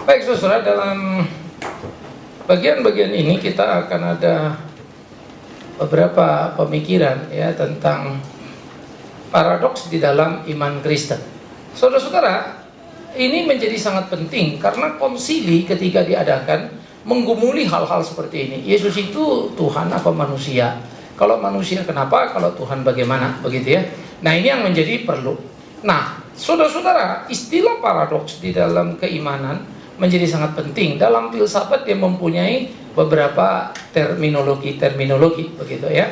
Baik saudara, dalam bagian-bagian ini kita akan ada beberapa pemikiran ya tentang paradoks di dalam iman Kristen. Saudara-saudara, ini menjadi sangat penting karena konsili ketika diadakan menggumuli hal-hal seperti ini. Yesus itu Tuhan apa manusia? Kalau manusia kenapa? Kalau Tuhan bagaimana? Begitu ya. Nah, ini yang menjadi perlu. Nah, saudara-saudara, istilah paradoks di dalam keimanan menjadi sangat penting. Dalam filsafat dia mempunyai beberapa terminologi begitu ya.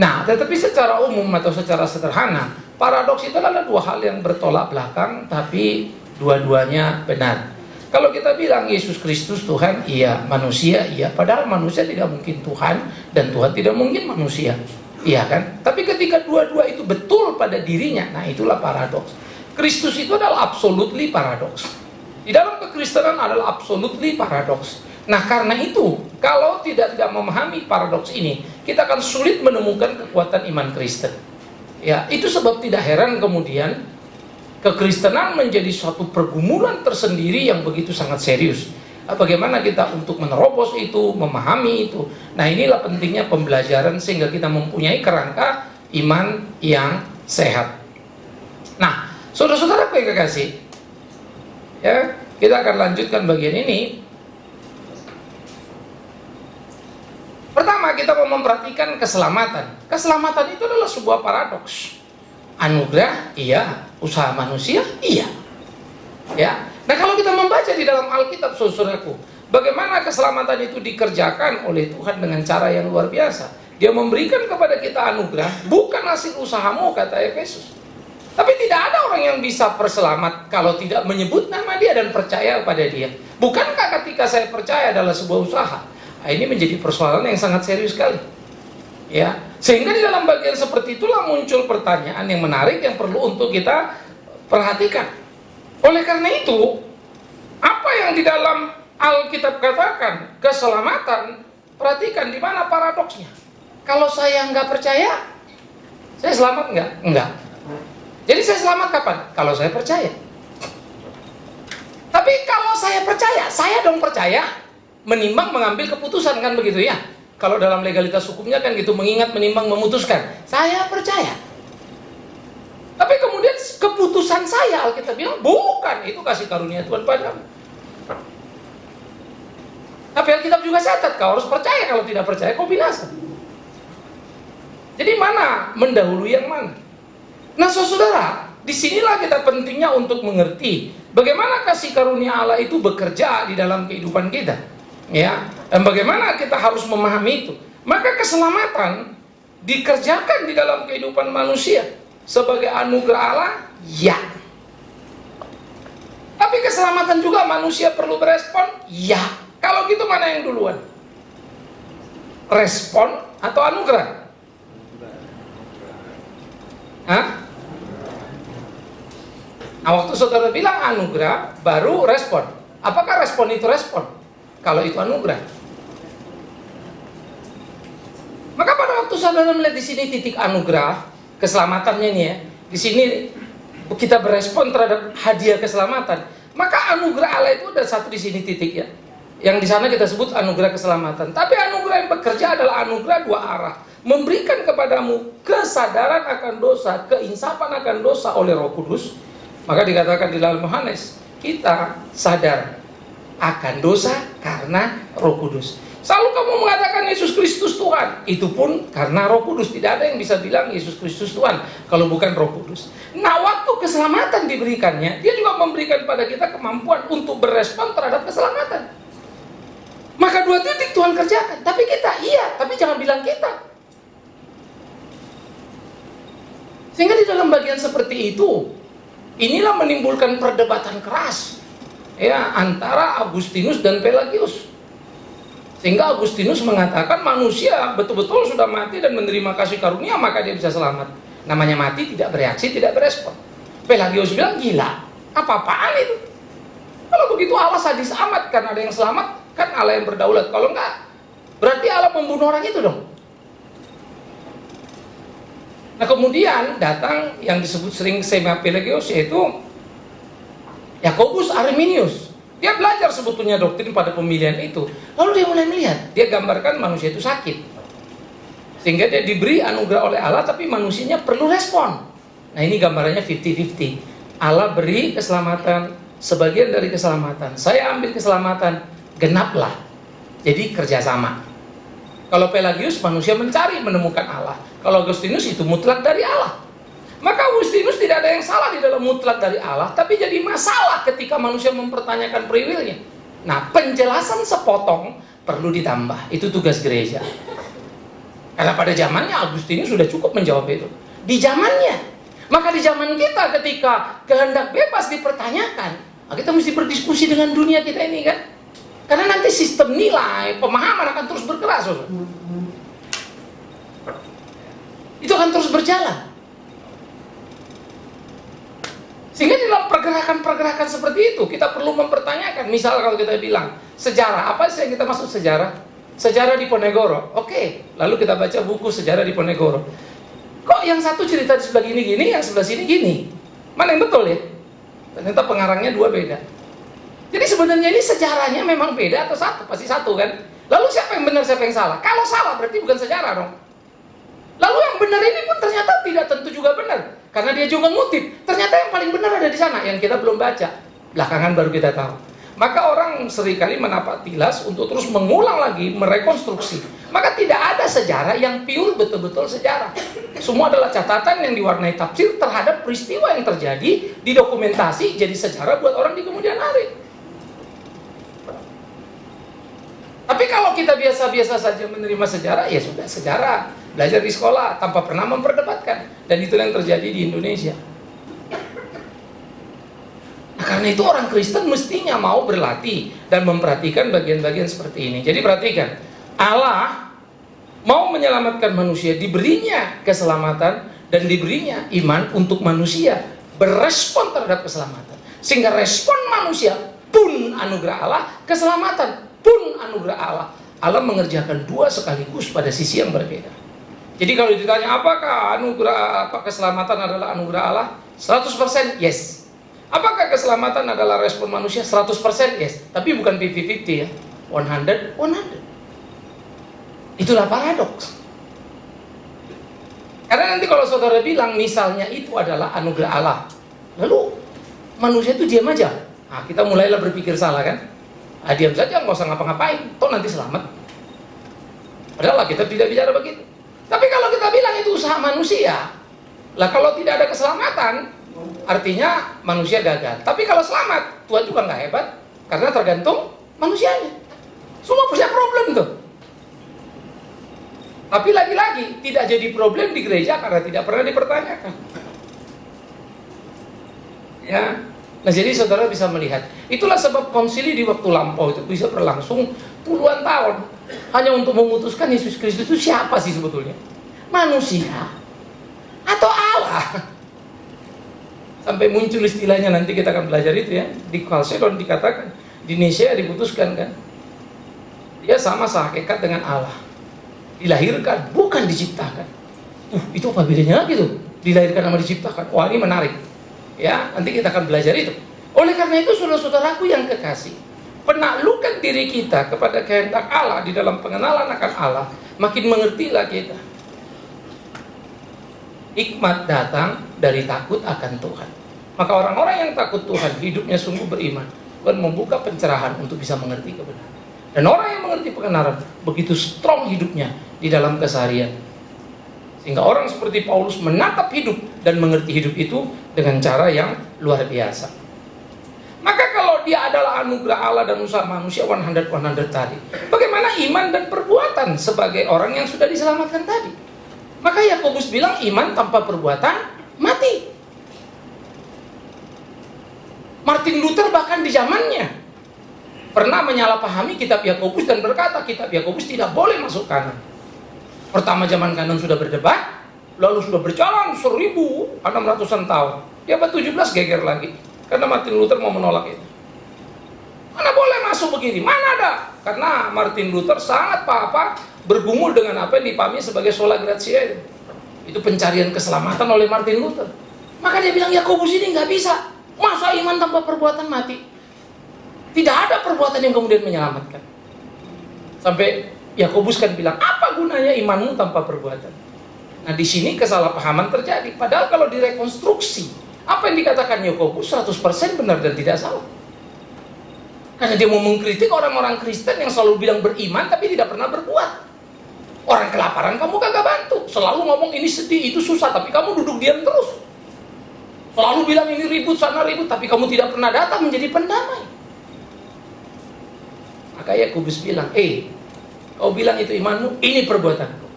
Nah, tetapi secara umum atau secara sederhana, paradoks itu adalah dua hal yang bertolak belakang tapi dua-duanya benar. Kalau kita bilang Yesus Kristus Tuhan, iya, manusia, iya, padahal manusia tidak mungkin Tuhan dan Tuhan tidak mungkin manusia. Iya kan? Tapi ketika dua-dua itu betul pada dirinya, nah itulah paradoks. Kristus itu adalah absolutely paradoks. Di dalam kekristenan adalah absolutely paradoks. Nah, karena itu, kalau tidak memahami paradoks ini, kita akan sulit menemukan kekuatan iman Kristen. Ya, itu sebab tidak heran kemudian kekristenan menjadi suatu pergumulan tersendiri yang begitu sangat serius. Bagaimana kita untuk menerobos itu, memahami itu. Nah, inilah pentingnya pembelajaran sehingga kita mempunyai kerangka iman yang sehat. Nah, saudara-saudara yang kekasih, ya, kita akan lanjutkan bagian ini. Pertama, kita mau memperhatikan keselamatan. Keselamatan itu adalah sebuah paradoks. Anugerah, iya. Usaha manusia, iya. Ya. Nah, kalau kita membaca di dalam Alkitab, saudaraku, bagaimana keselamatan itu dikerjakan oleh Tuhan dengan cara yang luar biasa. Dia memberikan kepada kita anugerah, bukan hasil usahamu, kata Efesus. Tapi tidak ada orang yang bisa berselamat kalau tidak menyebut nama dia dan percaya kepada dia. Bukankah ketika saya percaya adalah sebuah usaha? Nah, ini menjadi persoalan yang sangat serius sekali. Ya, sehingga di dalam bagian seperti itulah muncul pertanyaan yang menarik yang perlu untuk kita perhatikan. Oleh karena itu, apa yang di dalam Alkitab katakan keselamatan, perhatikan di mana paradoksnya. Kalau saya nggak percaya, saya selamat nggak? Enggak. Jadi saya selamat kapan? Kalau saya percaya. Tapi kalau saya percaya, saya dong percaya menimbang mengambil keputusan, kan begitu ya? Kalau dalam legalitas hukumnya kan gitu, mengingat, menimbang, memutuskan. Saya percaya. Tapi kemudian keputusan saya, Alkitab bilang, bukan, itu kasih karunia Tuhan padamu. Tapi Alkitab juga catat, kau harus percaya, kalau tidak percaya kau binasa. Jadi mana mendahului yang mana? Nah, saudara, disinilah kita pentingnya untuk mengerti bagaimana kasih karunia Allah itu bekerja di dalam kehidupan kita, ya, dan bagaimana kita harus memahami itu. Maka keselamatan dikerjakan di dalam kehidupan manusia sebagai anugerah Allah, ya. Tapi keselamatan juga manusia perlu berespon, ya. Kalau gitu mana yang duluan? Respon atau anugerah? Hah? Nah, waktu saudara bilang anugerah, baru respon. Apakah respon itu respon? Kalau itu anugerah. Maka pada waktu saudara melihat di sini titik anugerah, keselamatannya nih ya, di sini kita berespon terhadap hadiah keselamatan. Maka anugerah Allah itu ada satu di sini titik ya. Yang di sana kita sebut anugerah keselamatan. Tapi anugerah yang bekerja adalah anugerah dua arah. Memberikan kepadamu kesadaran akan dosa, keinsapan akan dosa oleh Roh Kudus. Maka dikatakan di dalam Yohanes, kita sadar akan dosa karena Roh Kudus. Selalu kamu mengatakan Yesus Kristus Tuhan, itu pun karena Roh Kudus. Tidak ada yang bisa bilang Yesus Kristus Tuhan kalau bukan Roh Kudus. Nah, waktu keselamatan diberikannya, dia juga memberikan pada kita kemampuan untuk berespon terhadap keselamatan. Maka dua titik Tuhan kerjakan. Tapi kita, iya, tapi jangan bilang kita. Sehingga di dalam bagian seperti itu, inilah menimbulkan perdebatan keras ya antara Agustinus dan Pelagius. Sehingga Agustinus mengatakan manusia betul-betul sudah mati dan menerima kasih karunia, maka dia bisa selamat. Namanya mati, tidak bereaksi, tidak berespon. Pelagius bilang, gila, apa-apaan itu? Kalau begitu Allah sadis amat karena ada yang selamat, kan Allah yang berdaulat. Kalau enggak, berarti Allah membunuh orang itu dong. Nah, kemudian datang yang disebut sering Sema Pelagius, yaitu Yakobus Arminius. Dia belajar sebetulnya doktrin pada pemilihan itu. Lalu dia mulai melihat, dia gambarkan manusia itu sakit. Sehingga dia diberi anugerah oleh Allah, tapi manusianya perlu respon. Nah ini gambarannya 50-50. Allah beri keselamatan, sebagian dari keselamatan. Saya ambil keselamatan, genaplah. Jadi kerjasama. Kalau Pelagius, manusia mencari, menemukan Allah. Kalau Agustinus itu mutlak dari Allah. Maka Agustinus tidak ada yang salah di dalam mutlak dari Allah, tapi jadi masalah ketika manusia mempertanyakan free will-nya. Nah, penjelasan sepotong perlu ditambah. Itu tugas gereja. Karena pada zamannya Agustinus sudah cukup menjawab itu. Di zamannya. Maka di zaman kita ketika kehendak bebas dipertanyakan, kita mesti berdiskusi dengan dunia kita ini kan. Karena nanti sistem nilai, pemahaman akan terus berkeras. Itu akan terus berjalan. Sehingga di dalam pergerakan-pergerakan seperti itu kita perlu mempertanyakan. Misal kalau kita bilang sejarah, apa sih yang kita maksud sejarah? Sejarah Diponegoro. Oke, lalu kita baca buku sejarah Diponegoro. Kok yang satu cerita di sebelah gini, yang sebelah sini gini? Mana yang betul ya? Ternyata pengarangnya dua beda. Jadi sebenarnya ini sejarahnya memang beda atau satu? Pasti satu kan? Lalu siapa yang benar, siapa yang salah? Kalau salah berarti bukan sejarah dong. Lalu yang benar ini pun ternyata tidak tentu juga benar. Karena dia juga ngutip. Ternyata yang paling benar ada di sana, yang kita belum baca. Belakangan baru kita tahu. Maka orang seringkali menapak tilas untuk terus mengulang lagi, merekonstruksi. Maka tidak ada sejarah yang pure betul-betul sejarah. Semua adalah catatan yang diwarnai tafsir terhadap peristiwa yang terjadi, didokumentasi, jadi sejarah buat orang di kemudian hari. Tapi kalau kita biasa-biasa saja menerima sejarah, ya sudah sejarah. Belajar di sekolah tanpa pernah memperdebatkan. Dan itu yang terjadi di Indonesia. Nah, karena itu orang Kristen mestinya mau berlatih dan memperhatikan bagian-bagian seperti ini. Jadi perhatikan, Allah mau menyelamatkan manusia, diberinya keselamatan dan diberinya iman untuk manusia berespon terhadap keselamatan. Sehingga respon manusia pun anugerah Allah, keselamatan pun anugerah Allah. Allah mengerjakan dua sekaligus pada sisi yang berbeda. Jadi kalau ditanya apakah keselamatan adalah anugerah Allah? 100% yes. Apakah keselamatan adalah respon manusia? 100% yes. Tapi bukan 50-50 ya. 100. Itulah paradoks. Karena nanti kalau saudara bilang misalnya itu adalah anugerah Allah, lalu manusia itu diam aja. Nah, kita mulailah berpikir salah kan? Diam saja, nggak usah ngapa-ngapain, toh nanti selamat. Padahal kita tidak bicara begitu. Tapi kalau kita bilang itu usaha manusia, lah kalau tidak ada keselamatan, artinya manusia gagal. Tapi kalau selamat, Tuhan juga nggak hebat, karena tergantung manusianya. Semua punya problem tuh. Tapi lagi-lagi tidak jadi problem di gereja karena tidak pernah dipertanyakan. Ya, nah jadi saudara bisa melihat. Itulah sebab konsili di waktu lampau itu bisa berlangsung puluhan tahun. Hanya untuk memutuskan Yesus Kristus itu siapa sih sebetulnya? Manusia atau Allah? Sampai muncul istilahnya, nanti kita akan belajar itu ya. Di Chalcedon dikatakan, di Nicea diputuskan kan, dia sama sehakikat dengan Allah. Dilahirkan, bukan diciptakan. Itu apa bedanya gitu? Dilahirkan sama diciptakan. Wah, ini menarik. Ya, nanti kita akan belajar itu. Oleh karena itu, saudara-saudaraku yang kekasih, penaklukan diri kita kepada kehendak Allah di dalam pengenalan akan Allah, makin mengertilah kita. Hikmat datang dari takut akan Tuhan. Maka orang-orang yang takut Tuhan, hidupnya sungguh beriman. Tuhan membuka pencerahan untuk bisa mengerti kebenaran. Dan orang yang mengerti kebenaran, begitu strong hidupnya di dalam keseharian. Sehingga orang seperti Paulus menatap hidup dan mengerti hidup itu dengan cara yang luar biasa. Maka kalau dia adalah anugerah Allah dan usaha manusia 100 tadi, bagaimana iman dan perbuatan sebagai orang yang sudah diselamatkan tadi? Maka Yakobus bilang iman tanpa perbuatan mati. Martin Luther bahkan di zamannya pernah menyalahpahami kitab Yakobus dan berkata kitab Yakobus tidak boleh masuk kanan. Pertama zaman kanan sudah berdebat, lalu sudah berjalan 1600-an tahun. Di abad 17 geger lagi. Karena Martin Luther mau menolak itu. Mana boleh masuk begini? Mana ada? Karena Martin Luther sangat bergumul dengan apa yang dipahami sebagai sola gratia itu. Itu pencarian keselamatan oleh Martin Luther. Maka dia bilang Yakobus ini nggak bisa. Masa iman tanpa perbuatan mati? Tidak ada perbuatan yang kemudian menyelamatkan. Sampai Yakobus kan bilang, apa gunanya imanmu tanpa perbuatan? Nah, di sini kesalahpahaman terjadi. Padahal kalau direkonstruksi, apa yang dikatakan Yakobus 100% benar dan tidak salah. Karena dia mau mengkritik orang-orang Kristen yang selalu bilang beriman tapi tidak pernah berbuat. Orang kelaparan kamu kagak bantu, selalu ngomong ini sedih, itu susah, tapi kamu duduk diam terus. Selalu bilang ini ribut, sana ribut, tapi kamu tidak pernah datang menjadi pendamai. Maka Yakobus bilang, kau bilang itu imanmu, ini perbuatanku.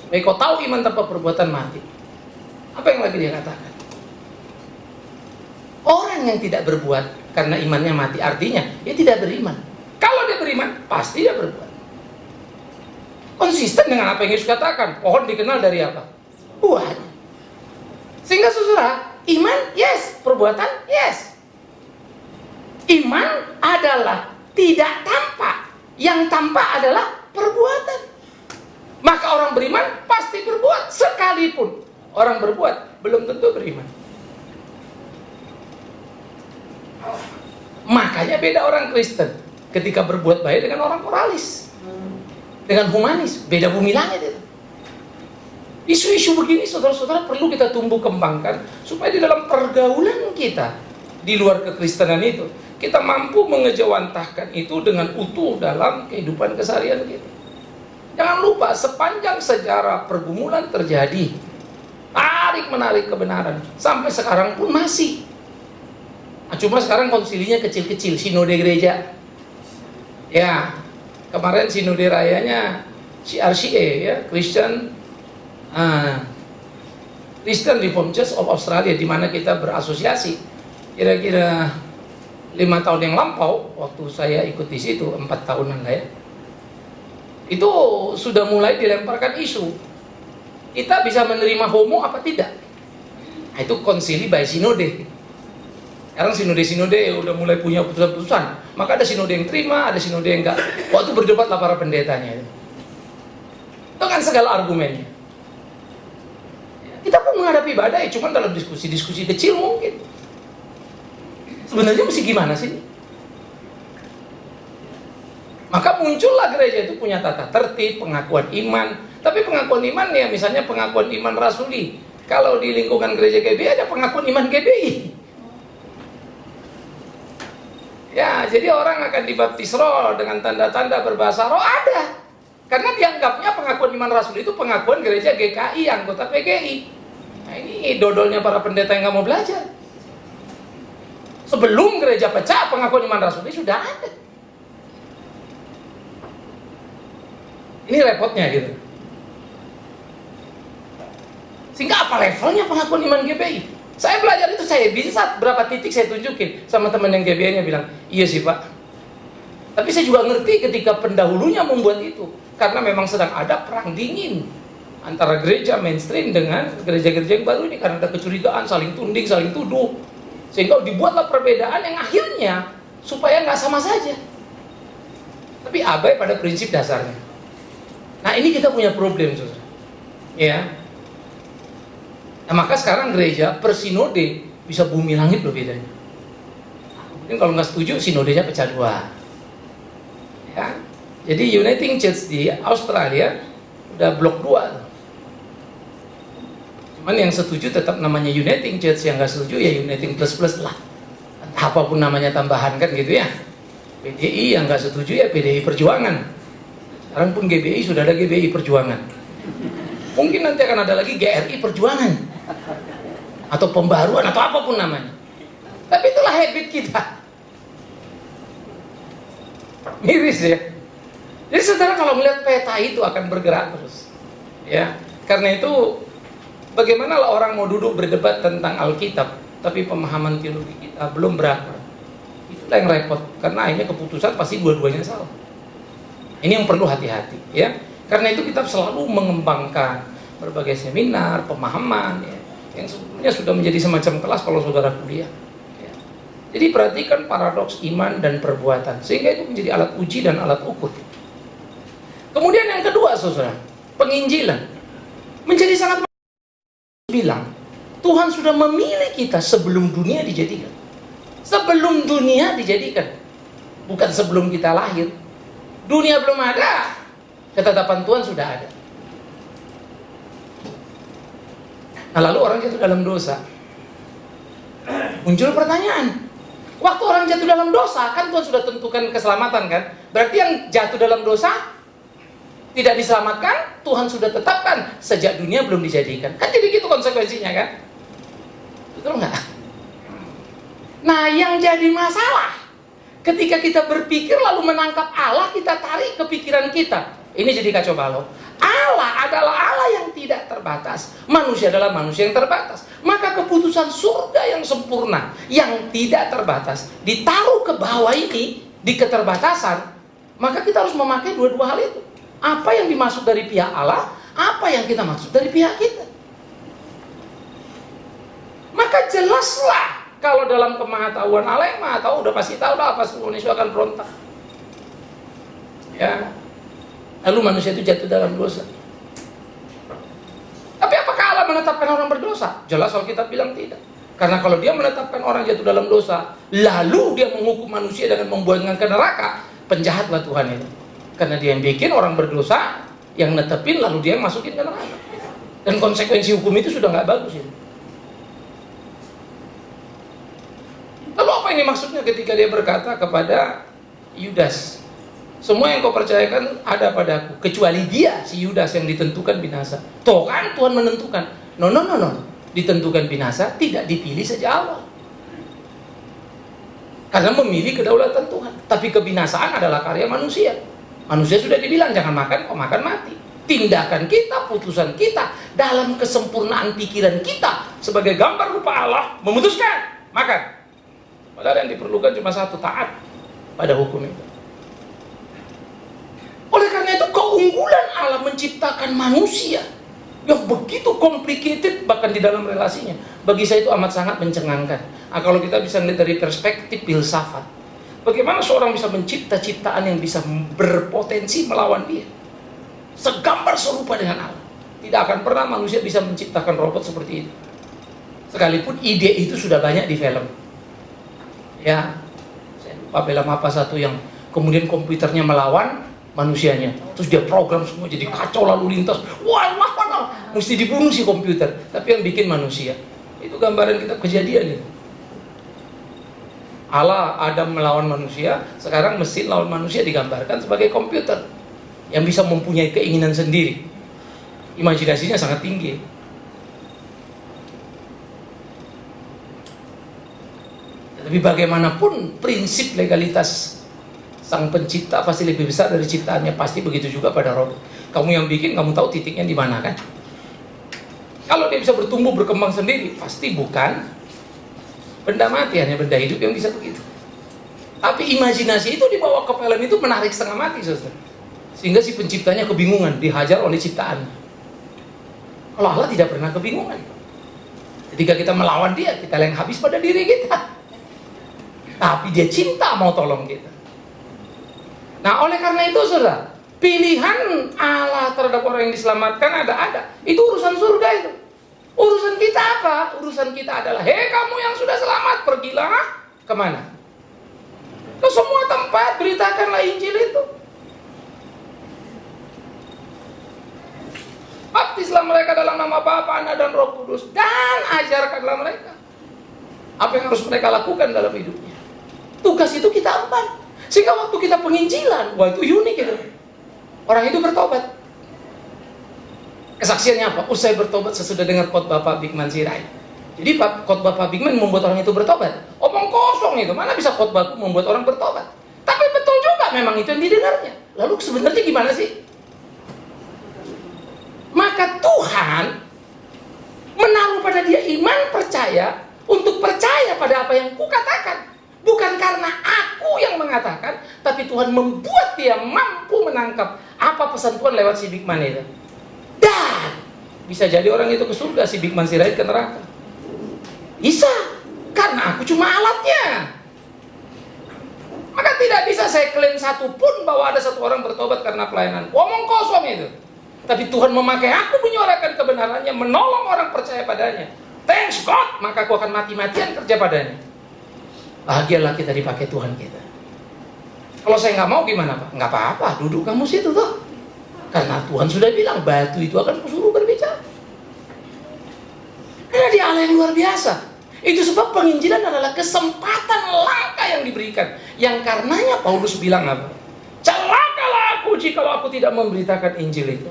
Supaya kau tahu iman tanpa perbuatan mati. Apa yang lagi dia katakan? Orang yang tidak berbuat karena imannya mati, artinya dia tidak beriman. Kalau dia beriman, pasti dia berbuat. Konsisten dengan apa yang Yesus katakan. Pohon dikenal dari apa? Buahnya. Sehingga saudara, iman yes, perbuatan yes. Iman adalah tidak tampak. Yang tampak adalah perbuatan. Maka orang beriman pasti berbuat. Sekalipun orang berbuat, belum tentu beriman. Makanya beda orang Kristen ketika berbuat baik dengan orang moralis, dengan humanis. Beda bumi langit itu. Isu-isu begini saudara-saudara perlu kita tumbuh kembangkan supaya di dalam pergaulan kita di luar kekristenan itu kita mampu mengejawantahkan itu dengan utuh dalam kehidupan keseharian kita. Jangan lupa sepanjang sejarah pergumulan terjadi, tarik-menarik kebenaran sampai sekarang pun masih. Nah, cuma sekarang konsilinya kecil-kecil, sinode gereja. Ya, kemarin sinode rayanya CRCA ya, Christian Reformed Church of Australia, di mana kita berasosiasi. Kira-kira 5 tahun yang lampau, waktu saya ikut di situ 4 tahunan lah ya, itu sudah mulai dilemparkan isu kita bisa menerima homo apa tidak. Nah, itu konsili by sinode. Sekarang sinode-sinode udah mulai punya putusan-putusan. Maka ada sinode yang terima, ada sinode yang enggak. Waktu berdebatlah para pendetanya. Itu kan segala argumennya. Kita pun menghadapi badai, cuman dalam diskusi-diskusi kecil mungkin. Sebenarnya mesti gimana sih? Maka muncullah gereja itu punya tata tertib, pengakuan iman. Tapi pengakuan iman ya, misalnya pengakuan iman rasuli. Kalau di lingkungan gereja GBI ada pengakuan iman GBI. Ya, jadi orang akan dibaptis roh dengan tanda-tanda berbahasa roh ada. Karena dianggapnya pengakuan iman rasul itu pengakuan gereja GKI, anggota PGI. Nah, ini dodolnya para pendeta yang nggak mau belajar. Sebelum gereja pecah, pengakuan iman rasul itu sudah ada. Ini repotnya gitu. Sehingga apa levelnya pengakuan iman GBI? Saya belajar itu, saya bisa berapa titik saya tunjukin sama teman yang GBI-nya bilang, iya sih Pak. Tapi saya juga ngerti ketika pendahulunya membuat itu, karena memang sedang ada perang dingin antara gereja mainstream dengan gereja-gereja yang baru ini, karena ada kecurigaan, saling tunding, saling tuduh, sehingga dibuatlah perbedaan yang akhirnya supaya nggak sama saja, tapi abai pada prinsip dasarnya. Nah, ini kita punya problem, saudara. Ya. Nah, maka sekarang gereja per sinode bisa bumi langit loh bedanya. Mungkin kalau nggak setuju, sinodenya pecah dua. Ya. Jadi Uniting Church di Australia udah blok 2. Cuman yang setuju tetap namanya Uniting Church, yang nggak setuju ya Uniting Plus lah. Apapun namanya tambahan kan gitu ya. PDI yang nggak setuju ya PDI Perjuangan. Sekarang pun GBI sudah ada GBI Perjuangan. Mungkin nanti akan ada lagi GRI Perjuangan. Atau pembaruan atau apapun namanya. Tapi itulah habit kita. Miris ya. Jadi saudara kalau melihat peta itu akan bergerak terus. Ya. Karena itu bagaimana lah orang mau duduk berdebat tentang Alkitab tapi pemahaman teologi kita belum berakar. Itulah yang repot, karena akhirnya keputusan pasti dua-duanya salah. Ini yang perlu hati-hati ya. Karena itu kita selalu mengembangkan berbagai seminar, pemahaman ya, yang sebetulnya sudah menjadi semacam kelas kalau saudara kuliah ya. Jadi perhatikan paradoks iman dan perbuatan, sehingga itu menjadi alat uji dan alat ukur. Kemudian yang kedua saudara, penginjilan menjadi sangat bilang Tuhan sudah memilih kita sebelum dunia dijadikan. Sebelum dunia dijadikan. bukan sebelum kita lahir. Dunia belum ada, ketetapan Tuhan sudah ada. Nah, lalu orang jatuh dalam dosa. Muncul pertanyaan, waktu orang jatuh dalam dosa, kan Tuhan sudah tentukan keselamatan kan? Berarti yang jatuh dalam dosa tidak diselamatkan, Tuhan sudah tetapkan sejak dunia belum dijadikan. Kan jadi gitu konsekuensinya kan? Betul nggak? Nah, yang jadi masalah ketika kita berpikir lalu menangkap Allah, kita tarik ke pikiran kita. Ini jadi kacau balau. Allah adalah Allah yang tidak terbatas, manusia adalah manusia yang terbatas. Maka keputusan surga yang sempurna, yang tidak terbatas, ditaruh ke bawah ini, di keterbatasan. Maka kita harus memakai dua-dua hal itu. Apa yang dimaksud dari pihak Allah, apa yang kita maksud dari pihak kita. Maka jelaslah, kalau dalam kemahatauan Allah yang maha tahu, udah pasti tahu lah apa seluruh Indonesia akan berontak. Ya. Lalu manusia itu jatuh dalam dosa. Tapi apakah Allah menetapkan orang berdosa? Jelas Alkitab bilang tidak. Karena kalau dia menetapkan orang jatuh dalam dosa, lalu dia menghukum manusia dengan membuangnya ke neraka, penjahatlah Tuhan itu. Karena dia yang bikin orang berdosa, yang netepin, lalu dia yang masukin ke neraka. Dan konsekuensi hukum itu sudah nggak bagus ini. Lalu apa ini maksudnya ketika dia berkata kepada Yudas, semua yang kau percayakan ada padaku, kecuali dia, si Yudas yang ditentukan binasa. Tuh kan Tuhan menentukan. No. Ditentukan binasa, tidak dipilih sejak awal. Karena memilih kedaulatan Tuhan. Tapi kebinasaan adalah karya manusia. Manusia sudah dibilang, jangan makan, kau makan mati. Tindakan kita, putusan kita, dalam kesempurnaan pikiran kita, sebagai gambar rupa Allah, memutuskan, makan. Padahal yang diperlukan cuma satu, taat pada hukum itu. Oleh karena itu keunggulan Allah menciptakan manusia yang begitu complicated bahkan di dalam relasinya, bagi saya itu amat sangat mencengangkan. Nah, kalau kita bisa melihat dari perspektif filsafat, bagaimana seorang bisa mencipta ciptaan yang bisa berpotensi melawan dia, segambar serupa dengan Allah. Tidak akan pernah manusia bisa menciptakan robot seperti itu. Sekalipun ide itu sudah banyak di film. Ya, saya lupa film apa satu yang kemudian komputernya melawan manusianya, terus dia program semua jadi kacau lalu lintas. Wah, mesti dibunuh si komputer. Tapi yang bikin manusia. Itu gambaran kitab Kejadian itu. Allah, Adam melawan manusia, sekarang mesin lawan manusia digambarkan sebagai komputer yang bisa mempunyai keinginan sendiri. Imajinasinya sangat tinggi. Tapi bagaimanapun prinsip legalitas Sang Pencipta pasti lebih besar dari ciptaannya. Pasti begitu juga pada robot. Kamu yang bikin, kamu tahu titiknya di mana kan? Kalau dia bisa bertumbuh, berkembang sendiri, pasti bukan benda mati, hanya benda hidup yang bisa begitu. Tapi imajinasi itu dibawa ke film itu menarik setengah mati, saudara. Sehingga si penciptanya kebingungan, dihajar oleh ciptaan. Kalau Allah tidak pernah kebingungan. Ketika kita melawan dia, kita yang habis pada diri kita. Tapi dia cinta mau tolong kita. Nah, oleh karena itu, saudara, pilihan Allah terhadap orang yang diselamatkan ada. Itu urusan surga itu. Urusan kita apa? Urusan kita adalah, hei kamu yang sudah selamat, pergilah kemana? Ke semua tempat, beritakanlah Injil itu. Baptislah mereka dalam nama Bapa, Anak, dan Roh Kudus, dan ajarkanlah mereka apa yang harus mereka lakukan dalam hidupnya. Tugas itu kita emban. Sehingga waktu kita penginjilan, wah itu unik itu. Orang itu bertobat. Kesaksiannya apa? Usai bertobat sesudah dengar khotbah Pak Bigman Sirait. Jadi khotbah Pak Bigman membuat orang itu bertobat. Omong kosong itu, mana bisa khotbah membuat orang bertobat? Tapi betul juga memang itu yang didengarnya. Lalu sebenarnya gimana sih? Maka Tuhan menaruh pada dia iman percaya untuk percaya pada apa yang kukatakan. Bukan karena aku yang mengatakan, tapi Tuhan membuat dia mampu menangkap apa pesan Tuhan lewat si Bigman itu. Dan bisa jadi orang itu ke surga, si Bigman Sirait ke neraka. Bisa, karena aku cuma alatnya. Maka tidak bisa saya klaim satupun bahwa ada satu orang bertobat karena pelayanan. Omong kosong itu. Tapi Tuhan memakai aku menyuarakan kebenarannya, menolong orang percaya padanya. Thanks God, maka aku akan mati-matian kerja padanya. Bahagialah kita dipakai Tuhan kita. Kalau saya nggak mau gimana Pak? Nggak apa-apa, duduk kamu situ toh. Karena Tuhan sudah bilang batu itu akan kusuruh berbicara. Karena dia Allah yang luar biasa. Itu sebab penginjilan adalah kesempatan langka yang diberikan. Yang karenanya Paulus bilang apa? Celakalah aku jikalau aku tidak memberitakan Injil itu.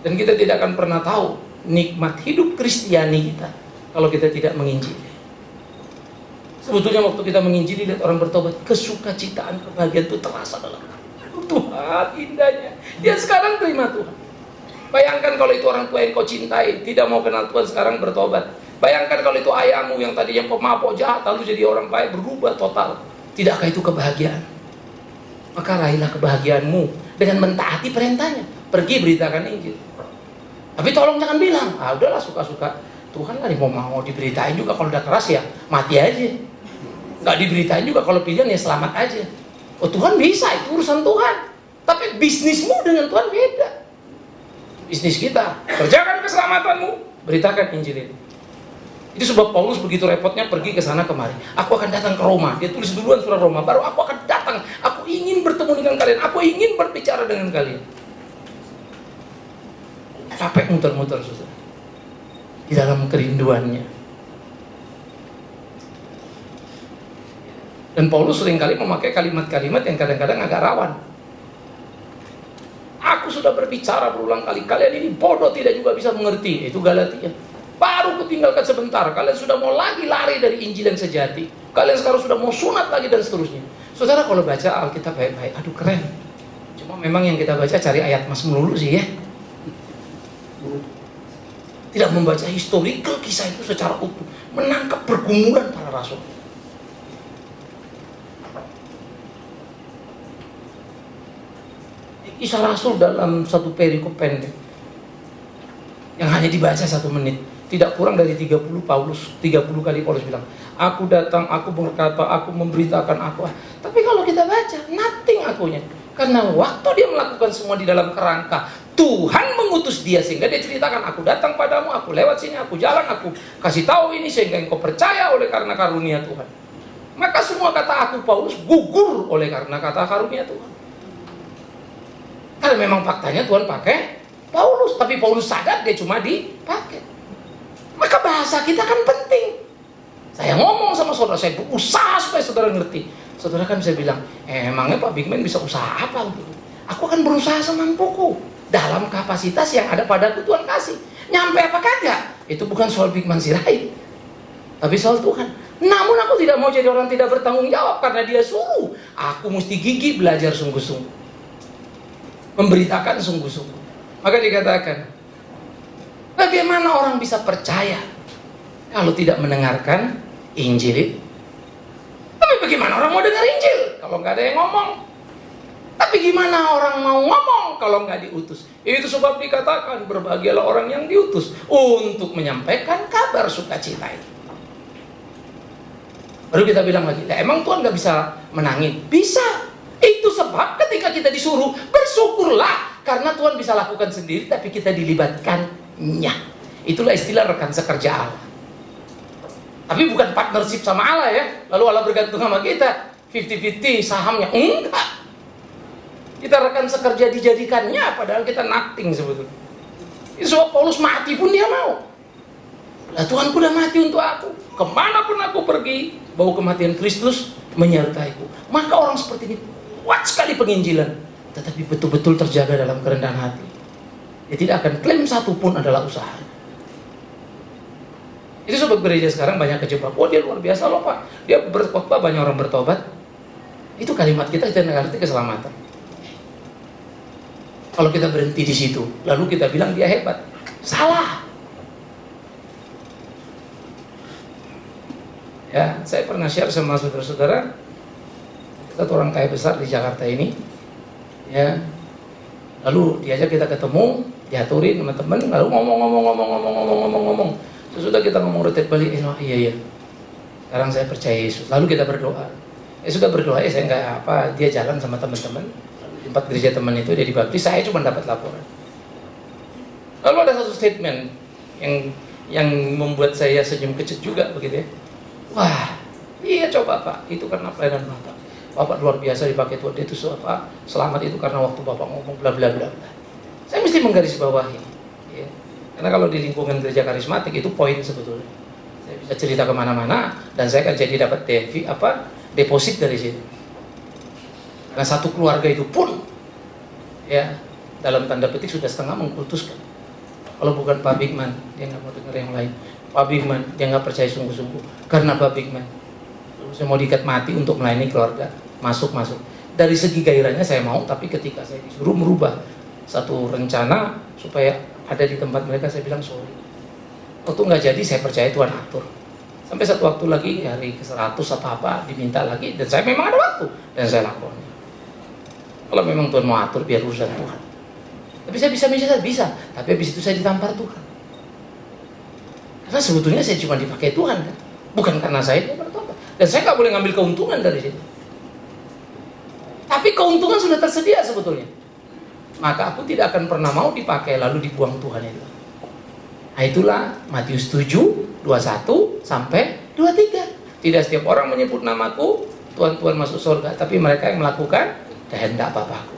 Dan kita tidak akan pernah tahu nikmat hidup Kristiani kita kalau kita tidak menginjili. Sebetulnya waktu kita menginjili, lihat orang bertobat, kesukacitaan, kebahagiaan itu terasa dalam hati. Aduh Tuhan, indahnya. Dia sekarang terima Tuhan. Bayangkan kalau itu orang tua yang kau cintai, tidak mau kenal Tuhan, sekarang bertobat. Bayangkan kalau itu ayahmu yang tadinya pemabok jahat, lalu jadi orang baik, berubah total. Tidakkah itu kebahagiaan? Maka raihlah kebahagiaanmu dengan mentaati perintahnya. Pergi beritakan Injil. Tapi tolong jangan bilang, udahlah suka-suka. Tuhan lah mau diberitain juga, kalau udah keras ya mati aja. Nggak diberitain juga, kalau pilihan ya selamat aja. Oh Tuhan bisa, itu urusan Tuhan. Tapi bisnismu dengan Tuhan beda. Bisnis kita, kerjakan keselamatanmu, beritakan Injil itu. Itu sebab Paulus begitu repotnya pergi ke sana kemari. Aku akan datang ke Roma. Dia tulis duluan surat Roma, baru aku akan datang. Aku ingin bertemu dengan kalian. Aku ingin berbicara dengan kalian. Capek muter-muter, saudara. Di dalam kerinduannya. Dan Paulus seringkali memakai kalimat-kalimat yang kadang-kadang agak rawan. Aku sudah berbicara berulang kali, kalian ini bodoh, tidak juga bisa mengerti. Itu Galatia. Baru kutinggalkan sebentar, kalian sudah mau lagi lari dari Injil yang sejati. Kalian sekarang sudah mau sunat lagi dan seterusnya. Saudara kalau baca Alkitab baik-baik, aduh keren. Cuma memang yang kita baca cari ayat mas melulu sih ya. Tidak membaca historical kisah itu secara utuh, menangkap pergumulan para rasul. Kisah rasul dalam satu perikop pendek yang hanya dibaca 1 menit, tidak kurang dari 30 kali Paulus bilang, aku datang, aku berkata, aku memberitakan, aku. Tapi kalau kita baca, nothing akunya. Karena waktu dia melakukan semua di dalam kerangka Tuhan mengutus dia, sehingga dia ceritakan, aku datang padamu, aku lewat sini, aku jalan, aku kasih tahu ini sehingga engkau percaya oleh karena karunia Tuhan. Maka semua kata aku Paulus gugur oleh karena kata karunia Tuhan. Karena memang faktanya Tuhan pakai Paulus, tapi Paulus sadar dia cuma dipakai. Maka bahasa kita kan penting. Saya ngomong sama saudara, saya berusaha supaya saudara ngerti. Saudara kan bisa bilang, emangnya Pak Bigman bisa usaha apa? Aku akan berusaha semampuku dalam kapasitas yang ada padaku Tuhan kasih. Nyampe apa kagak? Itu bukan soal Bigman Sirait, tapi soal Tuhan. Namun aku tidak mau jadi orang tidak bertanggung jawab karena dia suruh. Aku mesti gigih belajar sungguh-sungguh, memberitakan sungguh-sungguh. Maka dikatakan, bagaimana orang bisa percaya kalau tidak mendengarkan Injil? Tapi bagaimana orang mau dengar Injil kalau nggak ada yang ngomong? Tapi gimana orang mau ngomong kalau nggak diutus? Itu sebab dikatakan berbahagialah orang yang diutus untuk menyampaikan kabar sukacita itu. Baru kita bilang lagi, emang Tuhan nggak bisa menangin? Bisa. Itu sebab ketika kita disuruh, bersyukurlah karena Tuhan bisa lakukan sendiri, tapi kita dilibatkannya. Itulah istilah rekan sekerja Allah. Tapi bukan partnership sama Allah ya, lalu Allah bergantung sama kita 50-50 sahamnya, enggak. Kita rekan sekerja dijadikannya, padahal kita nothing sebetulnya. Itu sebab Paulus mati pun dia mau. Lah Tuhan udah mati untuk aku, kemanapun aku pergi, bau kematian Kristus menyertaiku. Maka orang seperti ini kuat sekali penginjilan, tetapi betul-betul terjaga dalam kerendahan hati. Dia tidak akan klaim satupun adalah usaha. Itu sebab gereja sekarang banyak kejebak. Oh dia luar biasa loh Pak, dia berkhotbah banyak orang bertobat. Itu kalimat kita ngerti keselamatan. Kalau kita berhenti di situ, lalu kita bilang dia hebat, salah. Ya, saya pernah share sama saudara-saudara, satu orang kaya besar di Jakarta ini, ya, lalu diajak kita ketemu, diaturin sama teman, lalu ngomong. Sesudah kita ngomong rotet balik, iya. Sekarang saya percaya Yesus. Lalu kita berdoa. Sudah berdoa, saya nggak apa, dia jalan sama teman-teman. Tempat gereja teman itu dia dibaptis, saya cuma dapat laporan. Lalu ada satu statement yang membuat saya senyum kecut juga begitu ya. Wah, iya coba Pak, itu karena pelayanan Bapak. Bapak luar biasa dipakai Tuhan, itu apa, selamat itu karena waktu Bapak ngomong bla bla bla bla. Saya mesti menggarisbawahi, ya. Karena kalau di lingkungan gereja karismatik itu poin sebetulnya. Saya bisa cerita kemana-mana dan saya akan jadi dapat deposit dari situ. Karena satu keluarga itu pun, ya, dalam tanda petik sudah setengah mengkultuskan. Kalau bukan Pak Bigman, dia nggak mau dengar yang lain. Pak Bigman, dia nggak percaya sungguh-sungguh. Karena Pak Bigman, saya mau diikat mati untuk melayani keluarga. Masuk. Dari segi gairahnya saya mau, tapi ketika saya disuruh merubah satu rencana supaya ada di tempat mereka, saya bilang sorry. Waktu nggak jadi, saya percaya Tuhan atur. Sampai satu waktu lagi, hari ke-100 apa diminta lagi, dan saya memang ada waktu, dan saya lakukan. Kalau memang Tuhan mau atur, biar urusan Tuhan. Tapi saya bisa, tapi habis itu saya ditampar Tuhan. Karena sebetulnya saya cuma dipakai Tuhan, kan? Bukan karena saya dia bertobat. Dan saya nggak boleh ngambil keuntungan dari situ. Tapi keuntungan sudah tersedia sebetulnya. Maka aku tidak akan pernah mau dipakai lalu dibuang Tuhan itu. Nah itulah Matius 7, 21 sampai 23. Tidak setiap orang menyebut namaku, Tuhan masuk surga. Tapi mereka yang melakukan kehendak Bapakku.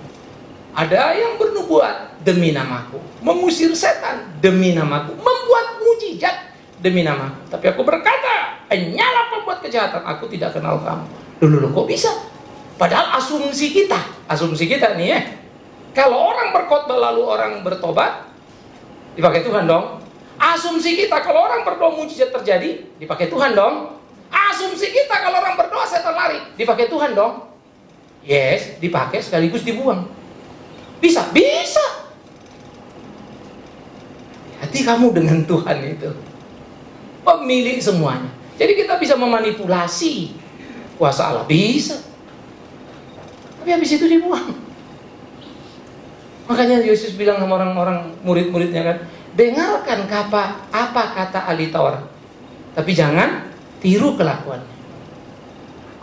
Ada yang bernubuat demi namaku, mengusir setan demi namaku, membuat mujizat demi namaku. Tapi aku berkata, hanyalah pembuat kejahatan, aku tidak kenal kamu. Loh, kok bisa? Padahal asumsi kita nih ya, kalau orang berkhotbah lalu orang bertobat, dipakai Tuhan dong. Asumsi kita kalau orang berdoa mujizat terjadi, dipakai Tuhan dong. Asumsi kita kalau orang berdoa setan lari, dipakai Tuhan dong. Yes, dipakai sekaligus dibuang. Bisa. Hati kamu dengan Tuhan itu, pemilik semuanya. Jadi kita bisa memanipulasi kuasa Allah, bisa. Tapi habis itu dibuang. Makanya Yesus bilang sama orang-orang murid-muridnya kan, dengarkan apa kata ahli Taurat, tapi jangan tiru kelakuannya.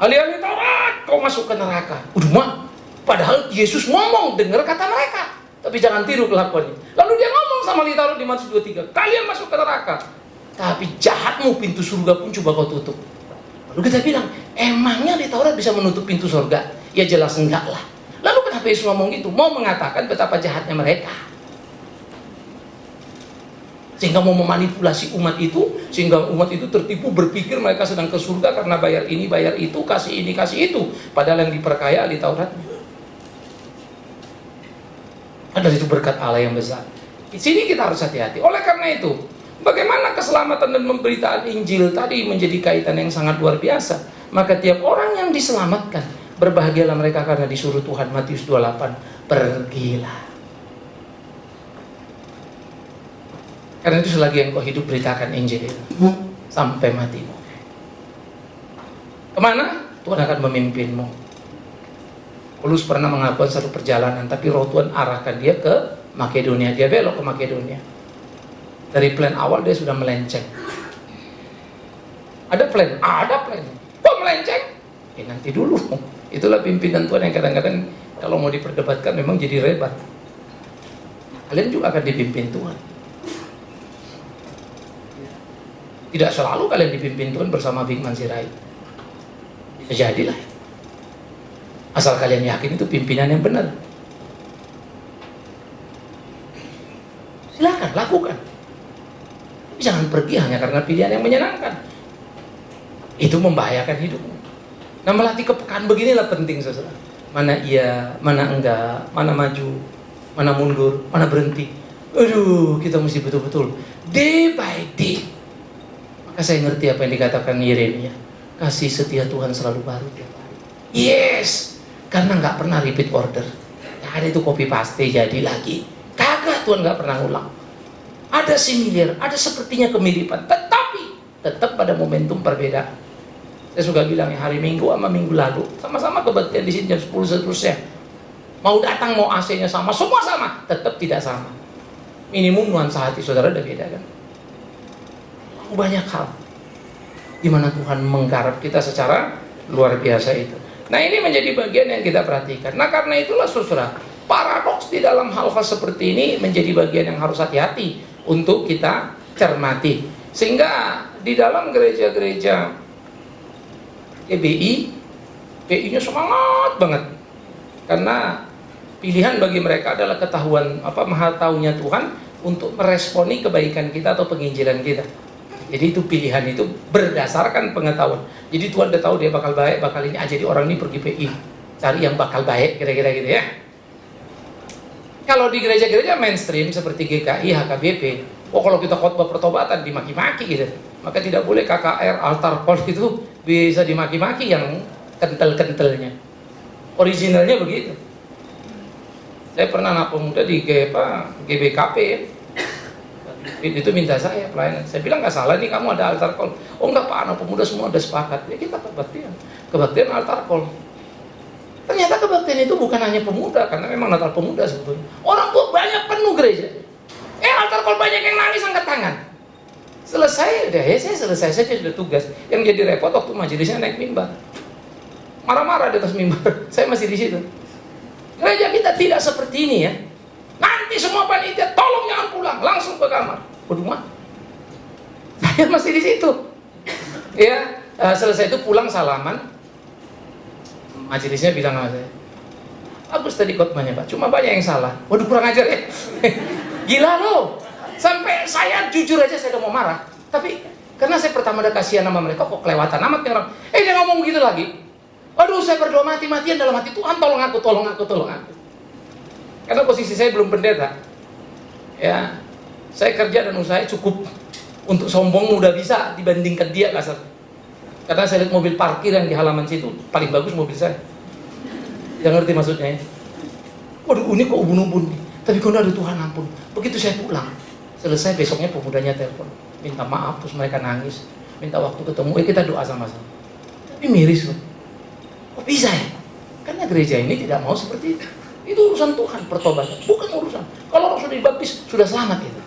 Ahli-ahli Taurat, kau masuk ke neraka. Padahal Yesus ngomong, dengar kata mereka, tapi jangan tiru kelakuannya. Lalu dia ngomong sama ahli Taurat di Matius 23, kalian masuk ke neraka, tapi jahatmu pintu surga pun coba kau tutup. Lalu kita bilang, emangnya ahli Taurat bisa menutup pintu surga? Ya jelas enggak lah. Lalu kenapa Yesus ngomong gitu? Mau mengatakan betapa jahatnya mereka, sehingga mau memanipulasi umat itu, sehingga umat itu tertipu berpikir mereka sedang ke surga karena bayar ini, bayar itu, kasih ini, kasih itu. Padahal yang diperkaya ahli Tauratnya. Padahal itu berkat Allah yang besar. Di sini kita harus hati-hati. Oleh karena itu, bagaimana keselamatan dan pemberitaan Injil tadi menjadi kaitan yang sangat luar biasa. Maka tiap orang yang diselamatkan, berbahagialah mereka karena disuruh Tuhan. Matius 28, pergilah. Karena itu selagi engkau hidup, beritakan Injil itu sampai matimu. Kemana? Tuhan akan memimpinmu. Paulus pernah mengakukan satu perjalanan, tapi roh Tuhan arahkan dia ke Makedonia. Dia belok ke Makedonia. Dari plan awal dia sudah melenceng. Ada plan. Kok melenceng? Nanti dulu. Itulah pimpinan Tuhan yang kadang-kadang kalau mau diperdebatkan memang jadi rebat. Kalian juga akan dipimpin Tuhan. Tidak selalu kalian dipimpin Tuhan bersama Bigman Sirait. Jadilah. Asal kalian yakin itu pimpinan yang benar. Silakan, lakukan. Tapi jangan pergi hanya karena pilihan yang menyenangkan. Itu membahayakan hidupmu. Nah, melatih kepekaan beginilah penting, saudara. Mana iya, mana enggak, mana maju, mana mundur, mana berhenti. Aduh, kita mesti betul-betul day by day. Maka saya ngerti apa yang dikatakan Yeremia. Kasih setia Tuhan selalu baru tiap hari. Yes, karena nggak pernah repeat order. Nggak ada itu copy paste jadi lagi. Kagak, Tuhan nggak pernah ulang. Ada similar, ada sepertinya kemiripan, tetapi tetap pada momentum perbedaan. Saya suka bilang ya, hari Minggu sama Minggu lalu sama-sama kebaktian di sini jam 10 seterusnya. Mau datang mau AC-nya sama, semua sama, tetap tidak sama. Minimum nuansa hati saudara udah beda kan. Banyak hal di mana Tuhan menggarap kita secara luar biasa itu. Nah, ini menjadi bagian yang kita perhatikan. Nah, karena itulah saudara, paradoks di dalam hal-hal seperti ini menjadi bagian yang harus hati-hati untuk kita cermati. Sehingga di dalam gereja-gereja GBI PI-nya semangat banget. Karena pilihan bagi mereka adalah ketahuan maha taunya Tuhan untuk meresponi kebaikan kita atau penginjilan kita. Jadi itu pilihan itu berdasarkan pengetahuan. Jadi Tuhan udah tahu dia bakal baik, bakal ini. Jadi orang ini pergi PI, cari yang bakal baik, kira-kira gitu ya. Kalau di gereja-gereja mainstream seperti GKI, HKBP, kalau kita khotbah pertobatan dimaki-maki gitu. Maka tidak boleh KKR, altar call itu bisa dimaki-maki yang kental-kentalnya. Originalnya begitu. Saya pernah anak pemuda di GBKP ya. Itu minta saya pelayanan. Saya bilang nggak salah nih kamu ada altar call. Oh enggak Pak, anak pemuda semua udah sepakat. Ya kita kebaktian altar call. Ternyata kebaktian itu bukan hanya pemuda, karena memang Natal pemuda sebetulnya. Orang tua banyak penuh gereja. Altar call banyak yang nangis angkat tangan. Selesai, udah saya selesai saja sudah tugas. Yang jadi repot waktu majelisnya naik mimbar. Marah-marah di atas mimbar. Saya masih di situ. Gereja kita tidak seperti ini ya. Nanti semua panitia tolong jangan pulang, langsung ke kamar. Waduh mah. Saya masih di situ. Ya, selesai itu pulang salaman. Majelisnya bilang sama saya, bagus tadi khotbahnya Pak, cuma banyak yang salah. Waduh kurang ajar ya. Gila loh. Sampai saya jujur aja saya udah mau marah. Tapi karena saya pertama udah kasihan sama mereka, kok kelewatan amat nih orang. Dia ngomong begitu lagi. Waduh saya berdoa mati-matian dalam hati, Tuhan tolong aku, tolong aku, tolong aku. Karena posisi saya belum pendeta. Ya, saya kerja dan usaha cukup untuk sombong udah bisa dibandingkan dia kasar. Karena saya lihat mobil parkir yang di halaman situ paling bagus mobil saya. Yang ngerti maksudnya ya? Waduh ini kok ubun-ubun nih. Tapi kalau ada Tuhan ampun. Begitu saya pulang, selesai besoknya pemudanya telepon, minta maaf, terus mereka nangis, minta waktu ketemu. Kita doa sama-sama. Tapi miris loh. Kok bisa ya? Karena gereja ini tidak mau seperti itu. Itu urusan Tuhan pertobatan, bukan urusan. Kalau orang sudah dibaptis sudah selamat itu.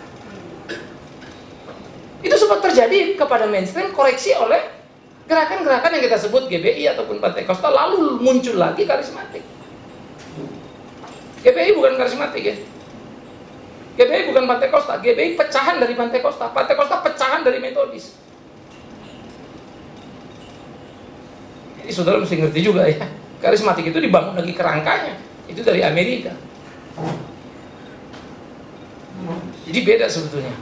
Itu sempat terjadi kepada mainstream koreksi oleh gerakan-gerakan yang kita sebut GBI ataupun Pantekosta, lalu muncul lagi karismatik. GBI bukan karismatik ya. GBI bukan Pantekosta, GBI pecahan dari Pantekosta. Pantekosta pecahan dari Metodis. Jadi saudara mesti ngerti juga ya. Karismatik itu dibangun lagi kerangkanya. Itu dari Amerika. Jadi beda sebetulnya.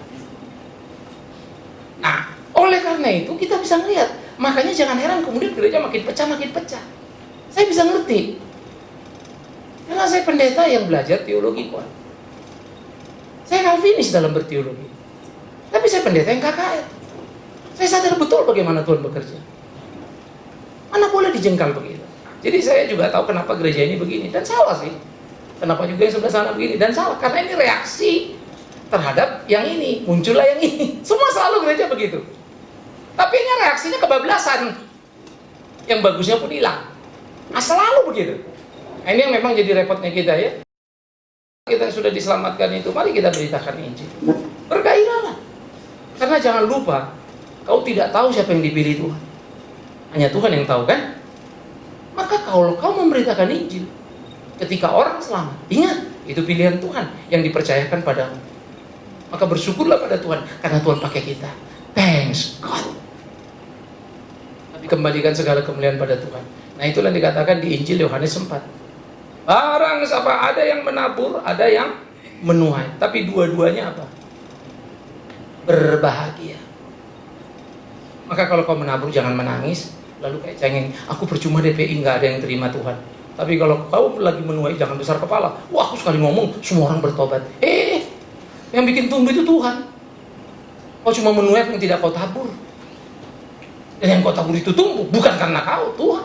Nah, oleh karena itu kita bisa melihat. Makanya jangan heran kemudian gereja makin pecah. Saya bisa ngerti. Karena saya pendeta yang belajar teologi kuat. Saya Calvinis dalam berteologi. Tapi saya pendeta yang KKR. Saya sadar betul bagaimana Tuhan bekerja. Mana boleh dijengkal begitu. Jadi saya juga tahu kenapa gereja ini begini. Dan salah sih. Kenapa juga yang sebelah sana begini. Dan salah. Karena ini reaksi terhadap yang ini. Muncullah yang ini. Semua selalu gereja begitu. Tapi ini reaksinya kebablasan. Yang bagusnya pun hilang. Nah, selalu begitu. Nah, ini yang memang jadi repotnya kita ya. Kita sudah diselamatkan itu, mari kita beritakan Injil. Bergairahlah. Karena jangan lupa, kau tidak tahu siapa yang dipilih Tuhan. Hanya Tuhan yang tahu kan? Maka kalau kau memberitakan Injil, ketika orang selamat, ingat, itu pilihan Tuhan yang dipercayakan padamu. Maka bersyukurlah pada Tuhan, karena Tuhan pakai kita. Thanks God. Kembalikan segala kemuliaan pada Tuhan. Nah itulah dikatakan di Injil Yohanes 4. Barang siapa ada yang menabur, ada yang menuai. Tapi dua-duanya apa? Berbahagia. Maka kalau kau menabur jangan menangis, lalu kayak cengeng, aku percuma DPI nggak ada yang terima Tuhan. Tapi kalau kau lagi menuai jangan besar kepala. Wah aku sekali ngomong semua orang bertobat. Yang bikin tumbuh itu Tuhan. Kau cuma menuai yang tidak kau tabur. Dan yang kau tabur itu tumbuh, bukan karena kau, Tuhan.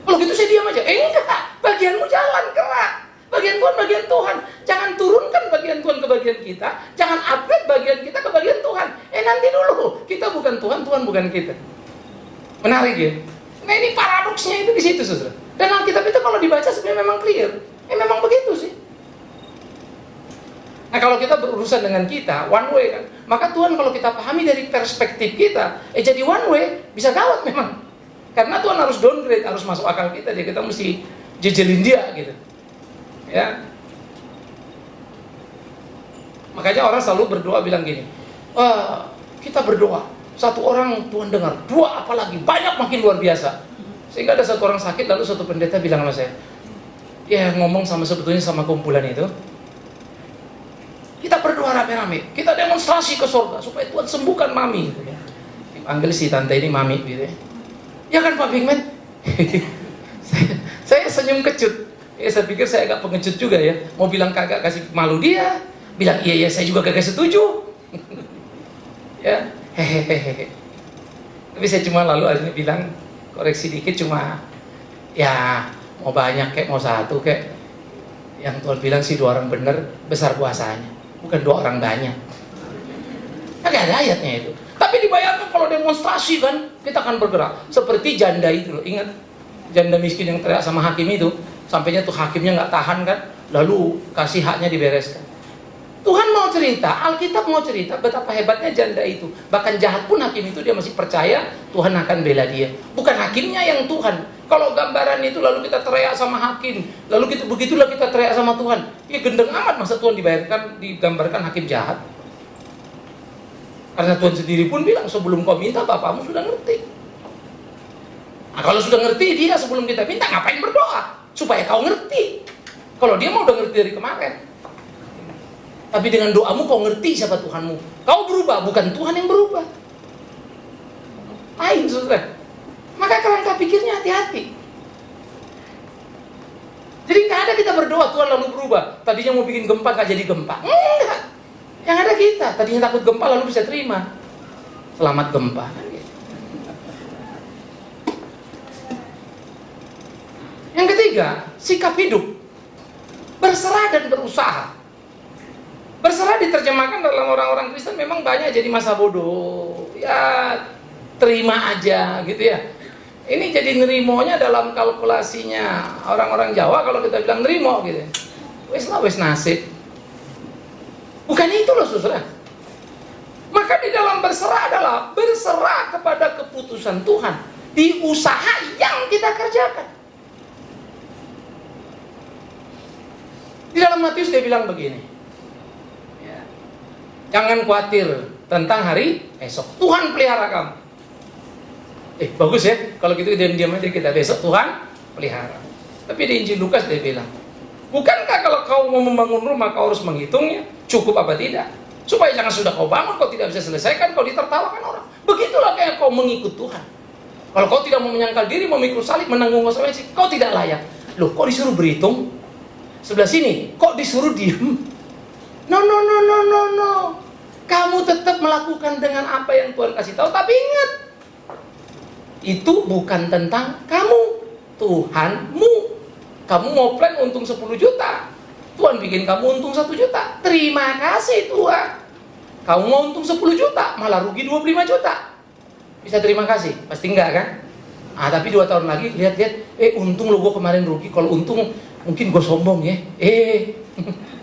Kalau gitu saya diam aja. Enggak, bagianmu jalan, gerak. Bagian Tuhan, bagian Tuhan. Jangan turunkan bagian Tuhan ke bagian kita. Jangan upgrade bagian kita ke bagian Tuhan. Nanti dulu, kita bukan Tuhan, Tuhan bukan kita. Menarik ya? Nah ini paradoksnya itu di situ, saudara. Dan Alkitab itu kalau dibaca sebenarnya memang clear. Memang begitu sih. Nah kalau kita berurusan dengan kita, one way kan, maka Tuhan kalau kita pahami dari perspektif kita, jadi one way, bisa gawat memang. Karena Tuhan harus downgrade, harus masuk akal kita, jadi kita mesti jejelin dia gitu. Ya. Makanya orang selalu berdoa bilang gini, kita berdoa, satu orang Tuhan dengar, dua apalagi, banyak makin luar biasa. Sehingga ada satu orang sakit, lalu satu pendeta bilang sama saya, ya ngomong sebetulnya sama kumpulan itu, kita berdoa rame-rame, kita demonstrasi ke surga supaya Tuhan sembuhkan mami. Dipanggil si tante ini mami gitu ya. Ya kan Pak Bigman? saya senyum kecut. Ya saya pikir saya agak pengecut juga ya. Mau bilang kagak kasih malu dia, bilang iya saya juga kagak setuju. Ya, hehehe. Tapi saya cuma lalu akhirnya bilang, koreksi dikit, cuma ya mau banyak kayak mau satu kayak, yang Tuhan bilang sih 2 orang benar besar kuasanya, bukan 2 orang banyak. Agak ada ayatnya itu. Tapi dibayangkan kalau demonstrasi kan, kita akan bergerak seperti janda itu loh. Ingat janda miskin yang teriak sama hakim itu, sampainya tuh hakimnya nggak tahan kan, lalu kasih haknya dibereskan. Tuhan mau cerita, Alkitab mau cerita betapa hebatnya janda itu. Bahkan jahat pun hakim itu dia masih percaya Tuhan akan bela dia. Bukan hakimnya yang Tuhan. Kalau gambaran itu lalu kita teriak sama hakim, lalu begitulah kita teriak sama Tuhan. Ya gendeng amat masa Tuhan digambarkan hakim jahat. Karena Tuhan sendiri pun bilang sebelum kau minta Bapamu sudah ngerti. Nah, kalau sudah ngerti dia sebelum kita minta, ngapain berdoa? Supaya kau ngerti. Kalau dia mau udah ngerti dari kemarin. Tapi dengan doamu kau ngerti siapa Tuhanmu. Kau berubah, bukan Tuhan yang berubah. Lain saudara. Maka kerangka pikirnya hati-hati. Jadi nggak ada kita berdoa Tuhan lalu berubah. Tadinya mau bikin gempa nggak jadi gempa. Enggak. Yang ada kita. Tadinya takut gempa lalu bisa terima. Selamat gempa. Yang ketiga, sikap hidup. Berserah dan berusaha. Berserah diterjemahkan dalam orang-orang Kristen memang banyak jadi masa bodoh. Ya terima aja gitu ya. Ini jadi nerimonya dalam kalkulasinya orang-orang Jawa kalau kita bilang nerimo gitu. Wes lah wes nasib. Bukan itu loh saudara. Maka di dalam berserah adalah berserah kepada keputusan Tuhan di usaha yang kita kerjakan. Di dalam Matius dia bilang begini. Jangan khawatir tentang hari esok. Tuhan pelihara kamu. Bagus ya. Kalau gitu diam-diam aja kita besok Tuhan pelihara. Tapi di Injil Lukas dia bilang, bukankah kalau kau mau membangun rumah kau harus menghitungnya cukup apa tidak? Supaya jangan sudah kau bangun kau tidak bisa selesaikan, kau ditertawakan orang. Begitulah kayak kau mengikut Tuhan. Kalau kau tidak mau menyangkal diri, memikul salib, menanggung konsekuensi, kau tidak layak. Loh, kok disuruh berhitung? Sebelah sini, kok disuruh diam? No. Kamu tetap melakukan dengan apa yang Tuhan kasih tahu. Tapi ingat, itu bukan tentang kamu, Tuhanmu. Kamu mau plan untung 10 juta, Tuhan bikin kamu untung 1 juta. Terima kasih Tuhan. Kamu mau untung 10 juta, malah rugi 25 juta. Bisa terima kasih? Pasti enggak kan? Tapi 2 tahun lagi lihat-lihat, untung lo gue kemarin rugi. Kalau untung mungkin gue sombong ya.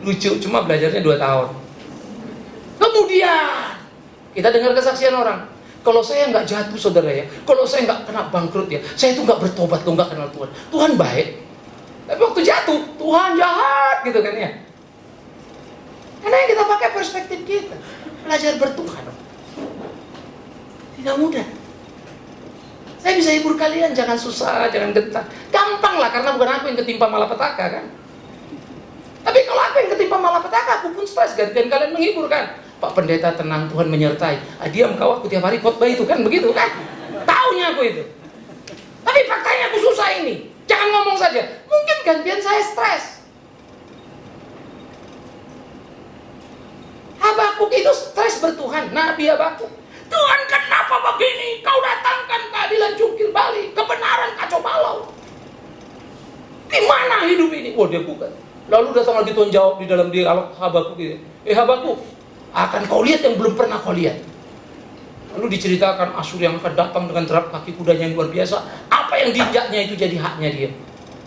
Lucu, cuma belajarnya 2 tahun. Kemudian kita dengar kesaksian orang. Kalau saya nggak jatuh saudara ya, kalau saya nggak kena bangkrut ya, saya itu nggak bertobat lo nggak kenal Tuhan. Tuhan baik. Tapi waktu jatuh, Tuhan jahat gitu kan ya. Karena yang kita pakai perspektif kita, belajar bertuhan. Tidak mudah. Saya bisa hibur kalian, jangan susah, jangan gentar. Gampang lah, karena bukan aku yang ketimpa malapetaka kan. Tapi kalau aku yang ketimpa malapetaka, aku pun stres, gantian kalian menghibur kan. Pak Pendeta tenang, Tuhan menyertai. Diam kau, aku tiap hari khotbah itu kan, begitu kan? Taunya aku itu. Tapi faktanya aku susah ini. Jangan ngomong saja. Mungkin gantian saya stres. Habakuk itu stres bertuhan. Nabi Habakuk. Tuhan kenapa begini? Kau datangkan keadilan jungkir balik, kebenaran kacau balau. Di mana hidup ini? Dia bukan. Lalu datang lagi Tuhan jawab di dalam dialog Habakuk itu. Habakuk, akan kau lihat yang belum pernah kau lihat. Lalu diceritakan Asyur yang akan datang dengan derap kaki kudanya yang luar biasa. Apa yang diinjaknya itu jadi haknya dia.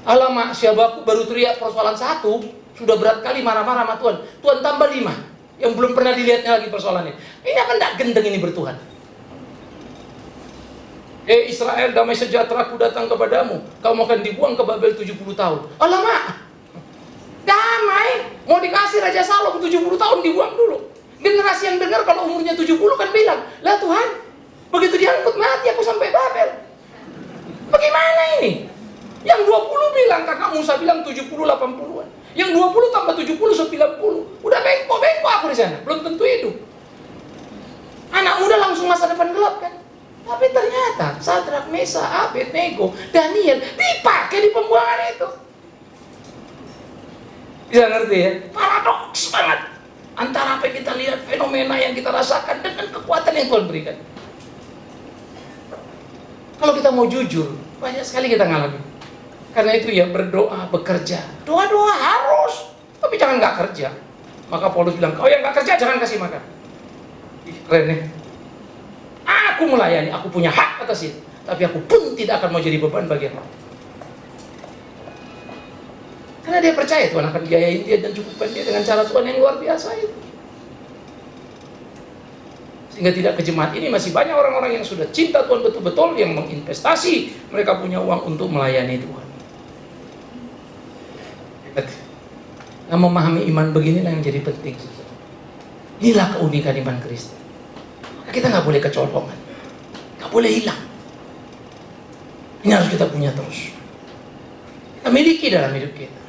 Alamak, si Habakuk baru teriak persoalan 1, sudah berat kali marah-marah sama Tuhan. Tuhan tambah 5, yang belum pernah dilihatnya lagi persoalannya. Ini akan tidak gendeng ini bertuhan. Israel, damai sejahtera aku datang kepadamu. Kamu akan dibuang ke Babel 70 tahun. Alamak, damai, mau dikasih Raja Salom 70 tahun dibuang dulu. Generasi yang dengar kalau umurnya 70 kan bilang, lah Tuhan, begitu diangkut mati aku sampai Babel. Bagaimana ini? Yang 20 bilang, kakak Musa bilang 70-80-an. Yang 20 tambah 70-90. Udah bengkok-bengkok aku di sana. Belum tentu hidup. Anak muda langsung masa depan gelap kan? Tapi ternyata Sadrak, Mesa, Abednego, Daniel dipakai di pembuangan itu. Bisa ngerti ya? Paradoks banget antara apa yang kita lihat, fenomena yang kita rasakan dengan kekuatan yang Tuhan berikan. Kalau kita mau jujur, banyak sekali kita ngalamin. Karena itu ya berdoa, bekerja. Doa-doa harus, tapi jangan nggak kerja. Maka Paulus bilang, kau yang nggak kerja jangan kasih makan. Keren ya? Aku melayani, aku punya hak atas itu. Tapi aku pun tidak akan mau jadi beban bagi orang. Karena dia percaya Tuhan akan biayain dia dan cukupkan dia dengan cara Tuhan yang luar biasa itu. Sehingga tidak ke jemaat ini masih banyak orang-orang yang sudah cinta Tuhan betul-betul, yang menginvestasi, mereka punya uang untuk melayani Tuhan. Nah, memahami iman beginilah yang jadi penting. Inilah keunikan iman Kristen. Maka kita nggak boleh kecolongan, nggak boleh hilang. Ini harus kita punya terus. Kita miliki dalam hidup kita.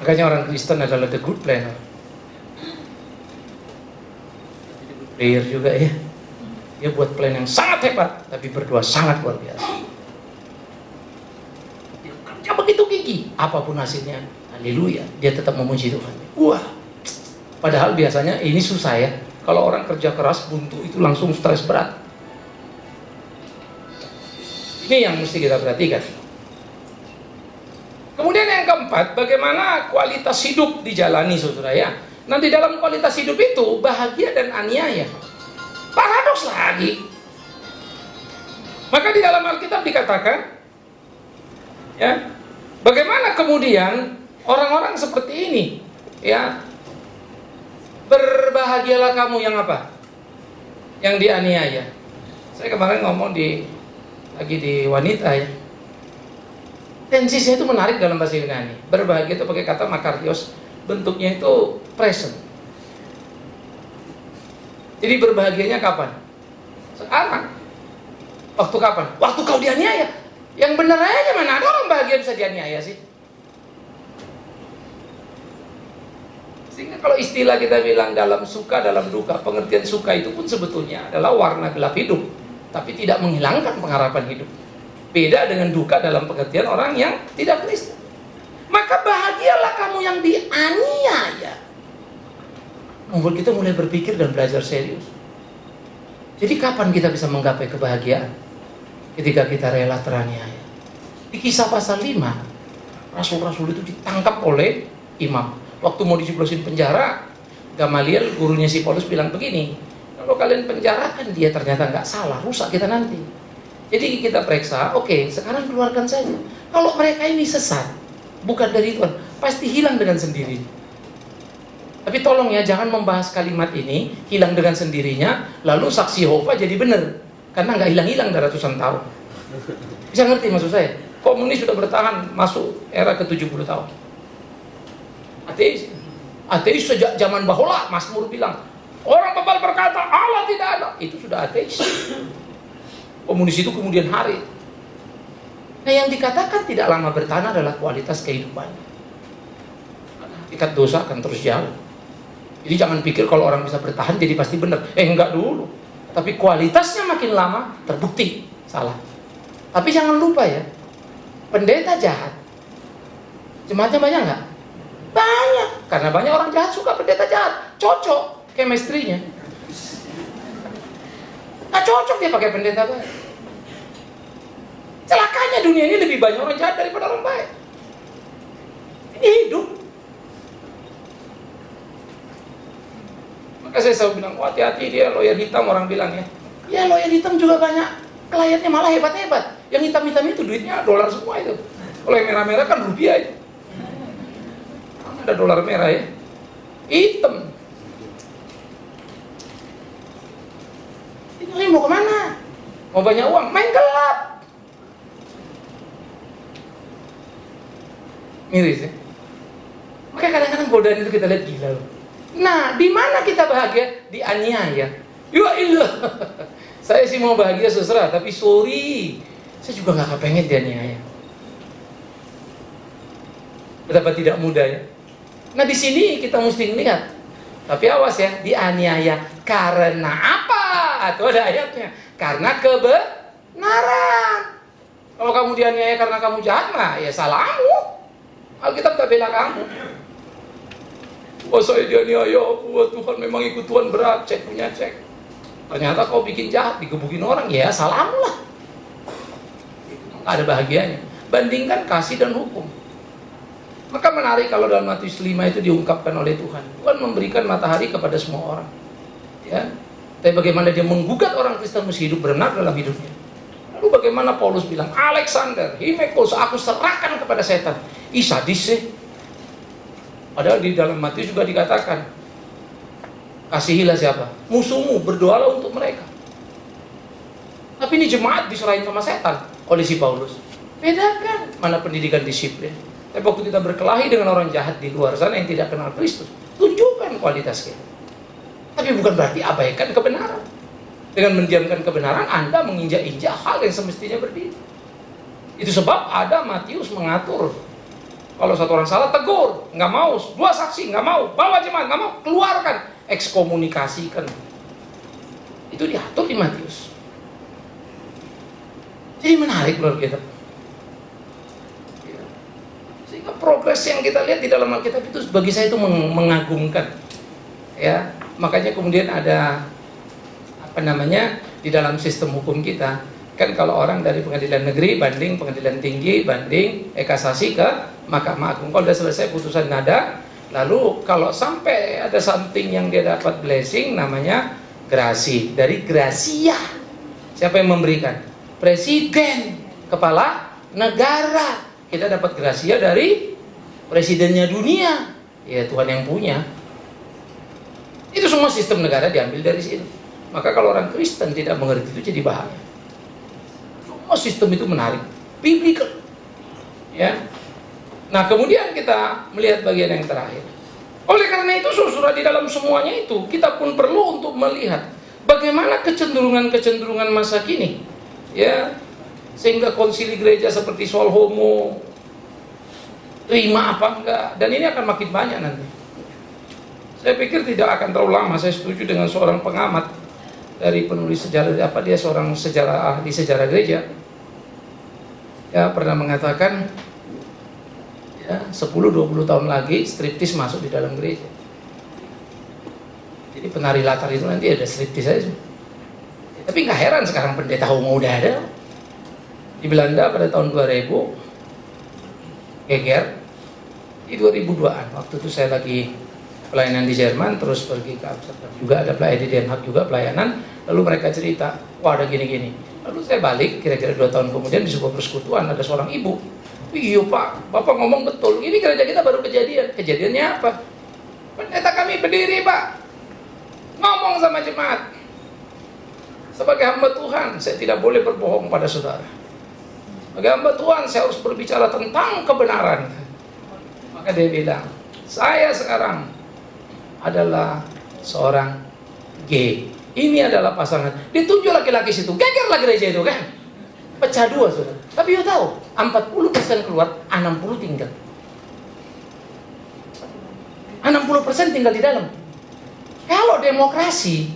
Makanya orang Kristen adalah the good planner. Player juga ya. Dia buat plan yang sangat hebat, tapi berdoa sangat luar biasa. Dia kerja begitu gigih, apapun hasilnya, haleluya, dia tetap memuji Tuhan. Wah, padahal biasanya ini susah ya. Kalau orang kerja keras, buntu itu langsung stres berat. Ini yang mesti kita perhatikan. Kemudian yang keempat, bagaimana kualitas hidup dijalani, saudara ya. Nanti dalam kualitas hidup itu, bahagia dan aniaya. Paradoks lagi. Maka di dalam Alkitab dikatakan, ya, bagaimana kemudian orang-orang seperti ini, ya, berbahagialah kamu yang apa? Yang dianiaya. Saya kemarin ngomong lagi di wanita ya. Tensisnya itu menarik dalam bahasa Yunani. Berbahagia itu pakai kata makartios, bentuknya itu present. Jadi berbahagianya kapan? Sekarang. Waktu kapan? Waktu kau dianiaya. Yang benar aja, mana ada orang bahagia bisa dianiaya sih? Sehingga kalau istilah kita bilang dalam suka, dalam duka, pengertian suka itu pun sebetulnya adalah warna gelap hidup, tapi tidak menghilangkan pengharapan hidup. Beda dengan duka dalam pengertian orang yang tidak Kristen. Maka bahagialah kamu yang dianiaya. Membuat kita mulai berpikir dan belajar serius. Jadi kapan kita bisa menggapai kebahagiaan? Ketika kita rela teraniaya. Di Kisah pasal 5, rasul-rasul itu ditangkap oleh imam. Waktu mau dijeblosin penjara, Gamaliel, gurunya si Paulus bilang begini, kalau kalian penjarakan dia ternyata nggak salah, rusak kita nanti. Jadi kita periksa, oke, sekarang keluarkan saja. Kalau mereka ini sesat, bukan dari Tuhan, pasti hilang dengan sendiri. Tapi tolong ya, jangan membahas kalimat ini, hilang dengan sendirinya, lalu saksi Yehova jadi benar. Karena nggak hilang-hilang dari ratusan tahun. Bisa ngerti maksud saya? Komunis sudah bertahan masuk era ke-70 tahun. Ateis sejak zaman Bahola, Mazmur bilang, orang bebal berkata, Allah tidak ada. Itu sudah ateis. Komunis itu kemudian hari. Nah, yang dikatakan tidak lama bertahan adalah kualitas kehidupan. Hakikat dosa akan terus jauh. Jadi jangan pikir kalau orang bisa bertahan jadi pasti benar. Enggak dulu. Tapi kualitasnya makin lama terbukti salah. Tapi jangan lupa ya, pendeta jahat, jemaatnya banyak nggak? Banyak. Karena banyak orang jahat suka pendeta jahat. Cocok chemistry-nya. Nggak cocok dia pakai pendeta baik. Celakanya dunia ini lebih banyak orang jahat daripada orang baik. Ini hidup. Maka saya selalu bilang, hati-hati dia lawyer hitam, orang bilang ya. Ya lawyer hitam juga banyak, kliennya malah hebat-hebat. Yang hitam-hitam itu duitnya dolar semua itu. Kalau yang merah-merah kan rupiah itu. Ada dolar merah ya. Hitam. Ini mau kemana? Mau banyak uang? Main gelap. Miris ya. Makanya kadang-kadang godaan itu kita lihat gila loh. Nah, di mana kita bahagia? Dianiaya. Ya ilah. Saya sih mau bahagia seserah, tapi sorry, saya juga nggak kepengen dianiaya. Betapa tidak mudah ya. Nah di sini kita mesti lihat. Tapi awas ya, dianiaya karena apa? Itu ada ayatnya. Karena kebenaran. Kalau kamu dianiaya karena kamu jahat mah, ya salahmu. Alkitab tak bela kamu. Wah saya dianiaya, wah Tuhan memang ikut Tuhan berat, cek punya cek. Ternyata kau bikin jahat, digebukin orang, ya salahmu lah. Nggak ada bahagianya. Bandingkan kasih dan hukum. Maka menarik kalau dalam Matius 5 itu diungkapkan oleh Tuhan. Tuhan memberikan matahari kepada semua orang. Ya. Tapi bagaimana dia menggugat orang Kristen mesti hidup benar dalam hidupnya. Lalu bagaimana Paulus bilang, Alexander, Himekos, aku serahkan kepada setan. Ih sadis sih. Padahal di dalam Matius juga dikatakan, kasihilah siapa? Musuhmu, berdoalah untuk mereka. Tapi ini jemaat diserahin sama setan oleh si Paulus. Bedakan mana pendidikan disiplin. Tapi waktu kita berkelahi dengan orang jahat di luar sana yang tidak kenal Kristus, tunjukkan kualitas kita. Tapi bukan berarti abaikan kebenaran. Dengan mendiamkan kebenaran, Anda menginjak-injak hal yang semestinya berdiri. Itu sebab ada Matius mengatur. Kalau satu orang salah, tegur, nggak mau. Dua saksi, nggak mau. Bawa jemaat, nggak mau. Keluarkan, ekskomunikasikan. Itu diatur di Matius. Jadi menarik loh kita. Sehingga progres yang kita lihat di dalam Alkitab itu bagi saya itu mengagumkan. Ya, makanya kemudian ada di dalam sistem hukum kita kan kalau orang dari pengadilan negeri banding pengadilan tinggi banding kasasi ke Mahkamah Agung, kalau sudah selesai putusan nada, lalu kalau sampai ada something yang dia dapat blessing namanya grasi dari gracia. Siapa yang memberikan? Presiden, kepala negara. Kita dapat gracia dari presidennya dunia, ya Tuhan yang punya. Itu semua sistem negara diambil dari sini. Maka kalau orang Kristen tidak mengerti itu jadi bahaya. Semua sistem itu menarik, biblical. Ya. Nah kemudian kita melihat bagian yang terakhir. Oleh karena itu saudara di dalam semuanya itu kita pun perlu untuk melihat bagaimana kecenderungan masa kini. Ya. Sehingga konsili gereja seperti soal homo terima apa enggak, dan ini akan makin banyak nanti. Saya pikir tidak akan terlalu lama. Saya setuju dengan seorang pengamat dari penulis sejarah, dia seorang ahli sejarah gereja, ya pernah mengatakan ya 10-20 tahun lagi striptis masuk di dalam gereja. Jadi penari latar itu nanti ada striptis aja. Tapi nggak heran sekarang pendeta homo udah ada. Di Belanda pada tahun 2000 geger di 2002an, waktu itu saya lagi pelayanan di Jerman, terus pergi ke Amsterdam juga, ada pelayanan di Den Haag juga pelayanan. Lalu mereka cerita, wah ada gini-gini. Lalu saya balik, kira-kira 2 tahun kemudian di sebuah persekutuan ada seorang ibu. Iya Pak, Bapak ngomong betul, ini gereja kita baru kejadian. Kejadiannya apa? Pendeta kami berdiri Pak, ngomong sama jemaat, sebagai hamba Tuhan saya tidak boleh berbohong pada saudara. Sebagai hamba Tuhan saya harus berbicara tentang kebenaran. Maka dia bilang, saya sekarang adalah seorang gay. Ini adalah pasangan. Ditunjuk laki-laki situ, gegerlah gereja itu kan. Pecah dua saudara. Tapi you tahu, 40% keluar, 60 tinggal. 60% tinggal di dalam. Kalau demokrasi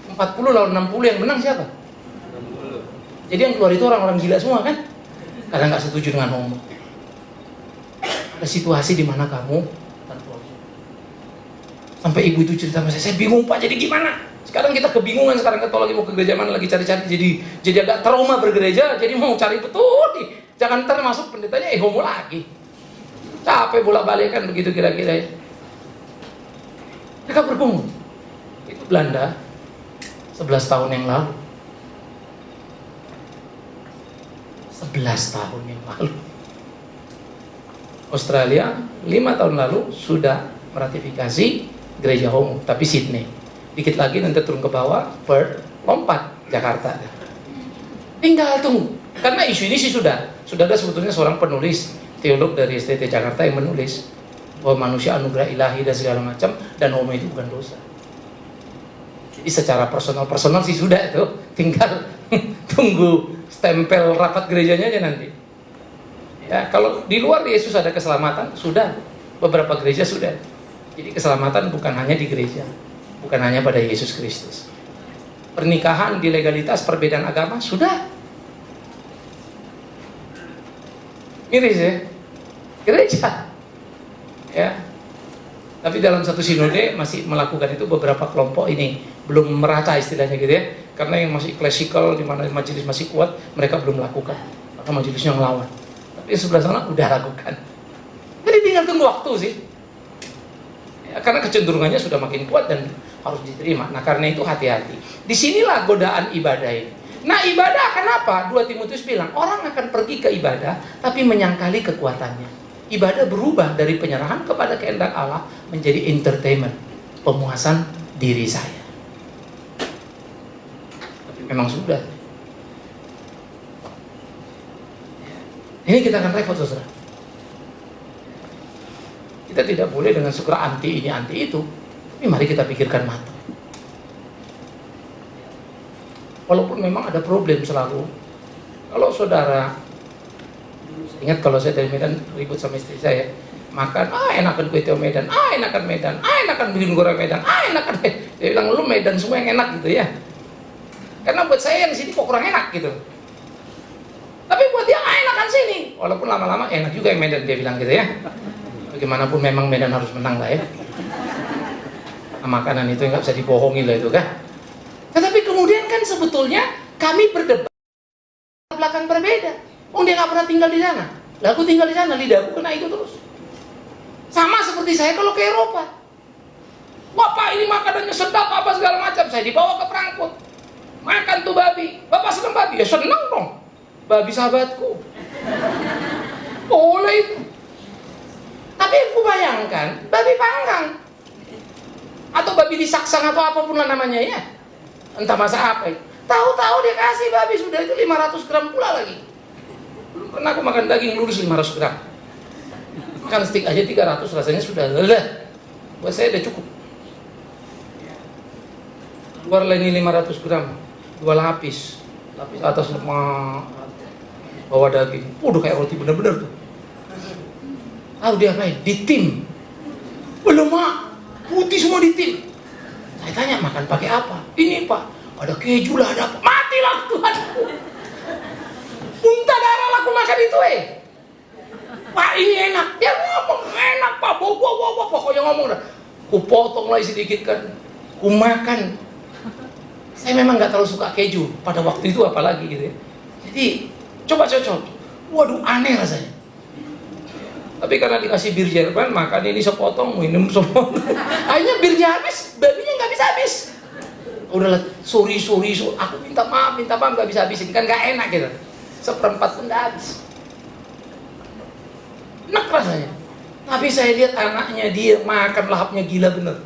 40 lawan 60 yang menang siapa? 60. Jadi yang keluar itu orang-orang gila semua kan? Karena nggak setuju dengan homo. Ada situasi di mana kamu sampai ibu itu cerita sama saya bingung Pak, jadi gimana? Sekarang kita kebingungan, sekarang kita lagi mau ke gereja mana, lagi cari-cari, jadi agak trauma bergereja, jadi mau cari betul nih. Jangan ntar masuk pendetanya homo lagi. Capek bolak-balik kan begitu kira-kira ya. Mereka bergumul. Itu Belanda 11 tahun yang lalu. 11 tahun yang lalu. Australia 5 tahun lalu sudah meratifikasi gereja homo, tapi Sydney. Dikit lagi nanti turun ke bawah, Perth, lompat Jakarta. Tinggal tunggu. Karena isu ini sih sudah ada sebetulnya seorang penulis teolog dari STT Jakarta yang menulis bahwa manusia anugerah ilahi dan segala macam, dan homo itu bukan dosa. Jadi secara personal sih sudah itu, tinggal tunggu stempel rapat gerejanya aja nanti. Ya, kalau di luar Yesus ada keselamatan, sudah. Beberapa gereja sudah. Jadi keselamatan bukan hanya di gereja, bukan hanya pada Yesus Kristus. Pernikahan di legalitas perbedaan agama sudah. Miris ya, gereja. Ya. Tapi dalam satu sinode masih melakukan itu, beberapa kelompok ini belum merata istilahnya gitu ya. Karena yang masih klasikal, di mana majelis masih kuat, mereka belum melakukan. Maka majelisnya ngelawan. Tapi yang sebelah sana udah lakukan. Jadi tinggal tunggu waktu sih. Ya, karena kecenderungannya sudah makin kuat dan harus diterima. Nah karena itu hati-hati. Disinilah godaan ibadah ini. Nah ibadah akan apa? 2 Timotius bilang, orang akan pergi ke ibadah tapi menyangkali kekuatannya. Ibadah berubah dari penyerahan kepada kehendak Allah menjadi entertainment, pemuasan diri saya. Tapi memang sudah. Ini kita akan repot, saudara. Kita tidak boleh dengan suka anti ini anti itu. Tapi mari kita pikirkan matang. Walaupun memang ada problem selalu. Kalau saudara ingat, kalau saya dari Medan ribut sama istri saya, makan, enakan kue tiaw Medan, enakan Medan, enakan bikin goreng Medan, enakan Medan. Dia bilang, lu Medan semua yang enak gitu ya. Karena buat saya yang sini kok kurang enak gitu. Tapi buat dia enakan sini. Walaupun lama-lama enak juga yang Medan, dia bilang gitu ya. Bagaimanapun memang Medan harus menang lah ya. Nah, makanan itu nggak bisa dibohongin lah itu kan. Tetapi kemudian kan sebetulnya kami berdebat belakang berbeda. Oh dia nggak pernah tinggal di sana. Lah aku tinggal di sana, lidahku kena itu terus. Sama seperti saya kalau ke Eropa. Bapak ini makanannya sedap apa segala macam. Saya dibawa ke Frankfurt. Makan tuh babi. Bapak senang babi? Ya senang dong. Babi sahabatku. Boleh itu. Tapi aku bayangkan babi panggang. Atau babi disaksang atau apapun lah namanya ya. Entah masa apa itu. Tahu-tahu dia kasih babi sudah itu 500 gram pula lagi. Pernah aku makan daging lurus 500 gram. Makan steak aja 300 rasanya sudah lelah. Buat saya udah cukup. Keluar lagi 500 gram. 2 lapis. Lapis atas lemak. Bawah daging. Udah kayak roti bener-bener tuh. Tahu dia apain? Ditim. Belum mak. Putih semua ditim. Saya tanya makan pakai apa? Ini pak. Ada keju lah, ada apa? Matilah Tuhanku. Muntah darah lah aku makan itu Pak ini enak. Dia ngomong enak pak. Bawa pokoknya ngomong dah. Ku potong lagi sedikit kan. Ku makan. Saya memang nggak terlalu suka keju pada waktu itu apalagi gitu ya. Jadi coba cocok. Waduh aneh rasanya. Tapi karena dikasih bir Jerman makan ini sepotong minum sepotong. Akhirnya birnya habis, babinya nggak bisa habis. Udahlah sorry. Aku minta maaf nggak bisa habisin kan nggak enak gitu. Seperempat pun dah habis. Enak rasanya. Tapi saya lihat anaknya dia makan lahapnya gila bener.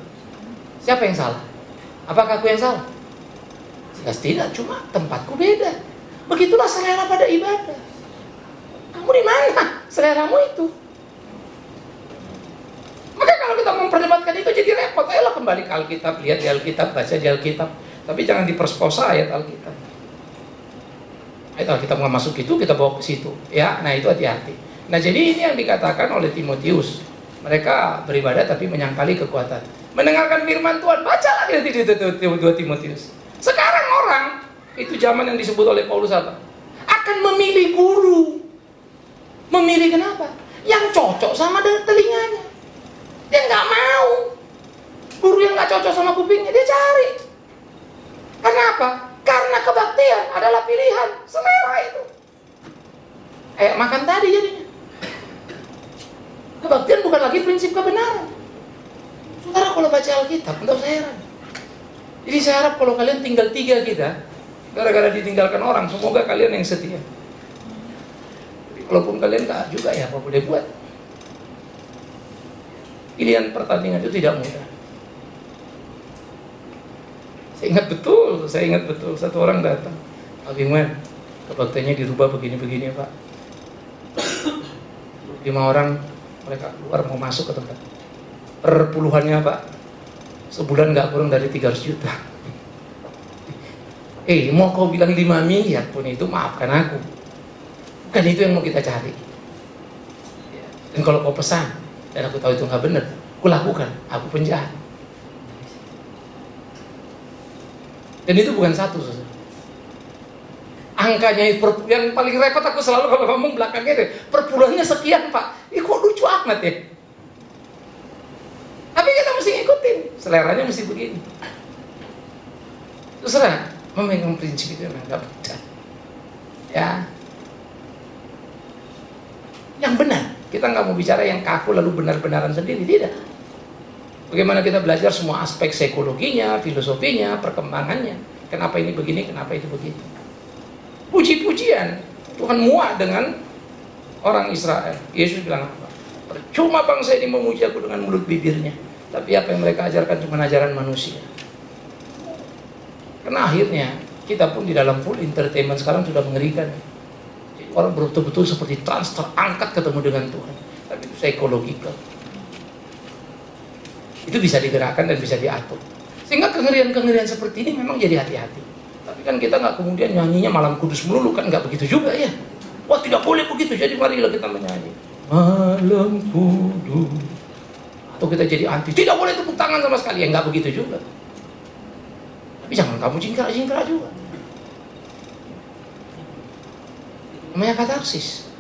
Siapa yang salah? Apakah aku yang salah? Jelas tidak, cuma tempatku beda. Begitulah selera pada ibadah. Kamu di mana seleramu itu? Maka kalau kita memperdebatkan itu jadi repot. Ayolah kembali ke Alkitab, lihat di Alkitab, baca di Alkitab. Tapi jangan dipersposa ayat Alkitab. Ayat Alkitab nggak masuk itu, kita bawa ke situ. Ya, nah itu hati-hati. Nah jadi ini yang dikatakan oleh Timotius. Mereka beribadah tapi menyangkali kekuatan. Mendengarkan firman Tuhan, bacalah di 2 Timotius. Sekarang orang, itu zaman yang disebut oleh Paulus apa? Akan memilih guru. Memilih kenapa? Yang cocok sama telinganya. Dia nggak mau. Guru yang nggak cocok sama kupingnya, dia cari. Karena apa? Karena kebaktian adalah pilihan, selera itu. Makan tadi jadinya. Kebaktian bukan lagi prinsip kebenaran. Saudara kalau baca Alkitab, entah saya heran. Jadi saya harap kalau kalian tinggal 3 kita, gara-gara ditinggalkan orang, semoga kalian yang setia. Walaupun kalian nggak juga ya, apa boleh buat. Pilihan pertandingan itu tidak mudah. Saya ingat betul satu orang datang, Pak Bingwan, kebaktiannya dirubah begini-begini Pak. 5 orang mereka keluar mau masuk ke tempat. Per puluhannya Pak, sebulan nggak kurang dari 300 juta. Mau kau bilang 5 miliar pun itu, maafkan aku, bukan itu yang mau kita cari. Dan kalau kau pesan dan aku tahu itu nggak benar, aku lakukan, aku penjahat. Dan itu bukan satu, saudara. Angkanya yang paling repot aku selalu kalau ngomong belakangnya deh, per bulannya sekian Pak. Kok lucu amat ya. Tapi kita mesti ngikutin, seleranya mesti begini. Terserah, memegang prinsip itu memang gak mudah. Ya, yang benar. Kita nggak mau bicara yang kaku lalu benar-benaran sendiri, tidak. Bagaimana kita belajar semua aspek psikologinya, filosofinya, perkembangannya. Kenapa ini begini, kenapa itu begitu. Puji-pujian, Tuhan muak dengan orang Israel. Yesus bilang apa? Percuma bangsa ini memuji aku dengan mulut bibirnya, tapi apa yang mereka ajarkan cuma ajaran manusia. Karena akhirnya kita pun di dalam full entertainment sekarang sudah mengerikan. Orang betul-betul seperti terangkat ketemu dengan Tuhan. Tapi itu psikologikal. Itu bisa digerakkan dan bisa diatur. Sehingga kengerian-kengerian seperti ini memang jadi hati-hati. Tapi kan kita nggak kemudian nyanyinya malam kudus melulu, kan nggak begitu juga ya. Wah, tidak boleh begitu, jadi marilah kita menyanyi malam kudus. Atau kita jadi anti, tidak boleh tepuk tangan sama sekali, ya nggak begitu juga. Tapi jangan kamu jingkrak-jingkrak juga. Namanya katarsis.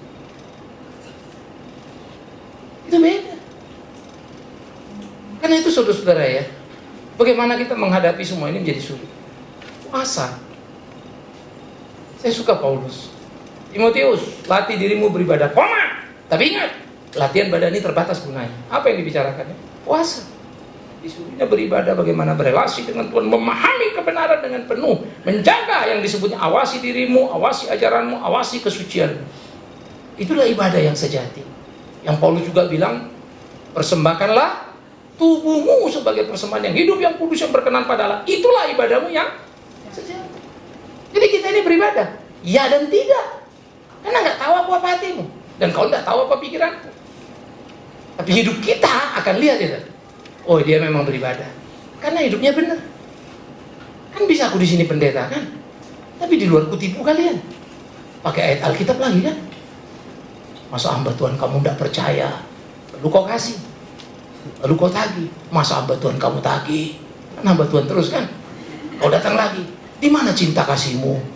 Itu beda. Karena itu saudara-saudara ya, bagaimana kita menghadapi semua ini menjadi sulit. Puasa. Saya suka Paulus. Timotius, latih dirimu beribadah. Koma. Tapi ingat, latihan badan ini terbatas gunanya. Apa yang dibicarakannya? Puasa. Disuruhnya beribadah, bagaimana berelasi dengan Tuhan, memahami kebenaran dengan penuh, menjaga yang disebutnya awasi dirimu, awasi ajaranmu, awasi kesucianmu. Itulah ibadah yang sejati. Yang Paulus juga bilang, persembahkanlah tubuhmu sebagai persembahan yang hidup, yang kudus, yang berkenan pada Allah. Itulah ibadahmu yang sejati. Jadi kita ini beribadah, ya dan tidak. Karena nggak tahu apa hatimu, dan kau nggak tahu apa pikiranmu. Tapi hidup kita akan lihat itu. Oh, dia memang beribadah karena hidupnya benar. Kan bisa aku di sini pendeta kan, tapi di luar kutipu kalian. Pakai ayat Alkitab lagi kan. Masa hamba Tuhan kamu tidak percaya, lalu kau kasih, lalu kau tagih. Masa hamba Tuhan kamu tagih, kan hamba Tuhan terus kan. Kau datang lagi, di mana cinta kasihmu?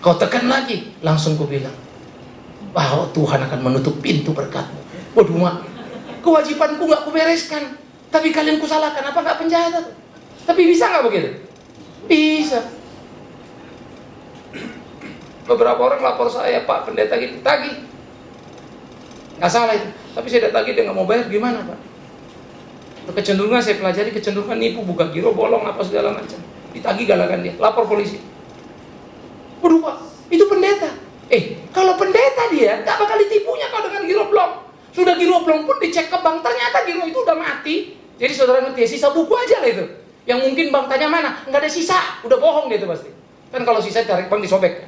Kau tekan lagi, langsung kau bilang bahwa Tuhan akan menutup pintu berkatmu. Waduh mak, kewajibanku nggak kubereskan, tapi kalian kusalahkan, apa nggak penjahat? Tapi bisa nggak begitu? Bisa. Beberapa orang lapor saya, Pak pendeta gitu, tagih. Nggak salah itu, tapi saya udah tagih, dia nggak mau bayar, gimana Pak? Kecenderungan saya pelajari, kecenderungan nipu, buka giro, bolong, apa segala macam. Ditagih galakan dia, lapor polisi. Waduh Pak, itu pendeta. Kalau pendeta dia nggak bakal ditipunya kalau dengan giro blong. Sudah giro blong pun dicek ke bank, ternyata giro itu udah mati. Jadi saudara ngerti ya, sisa buku aja lah itu. Yang mungkin bank tanya mana, nggak ada sisa, udah bohong dia itu pasti. Kan kalau sisa tarik bank disobek.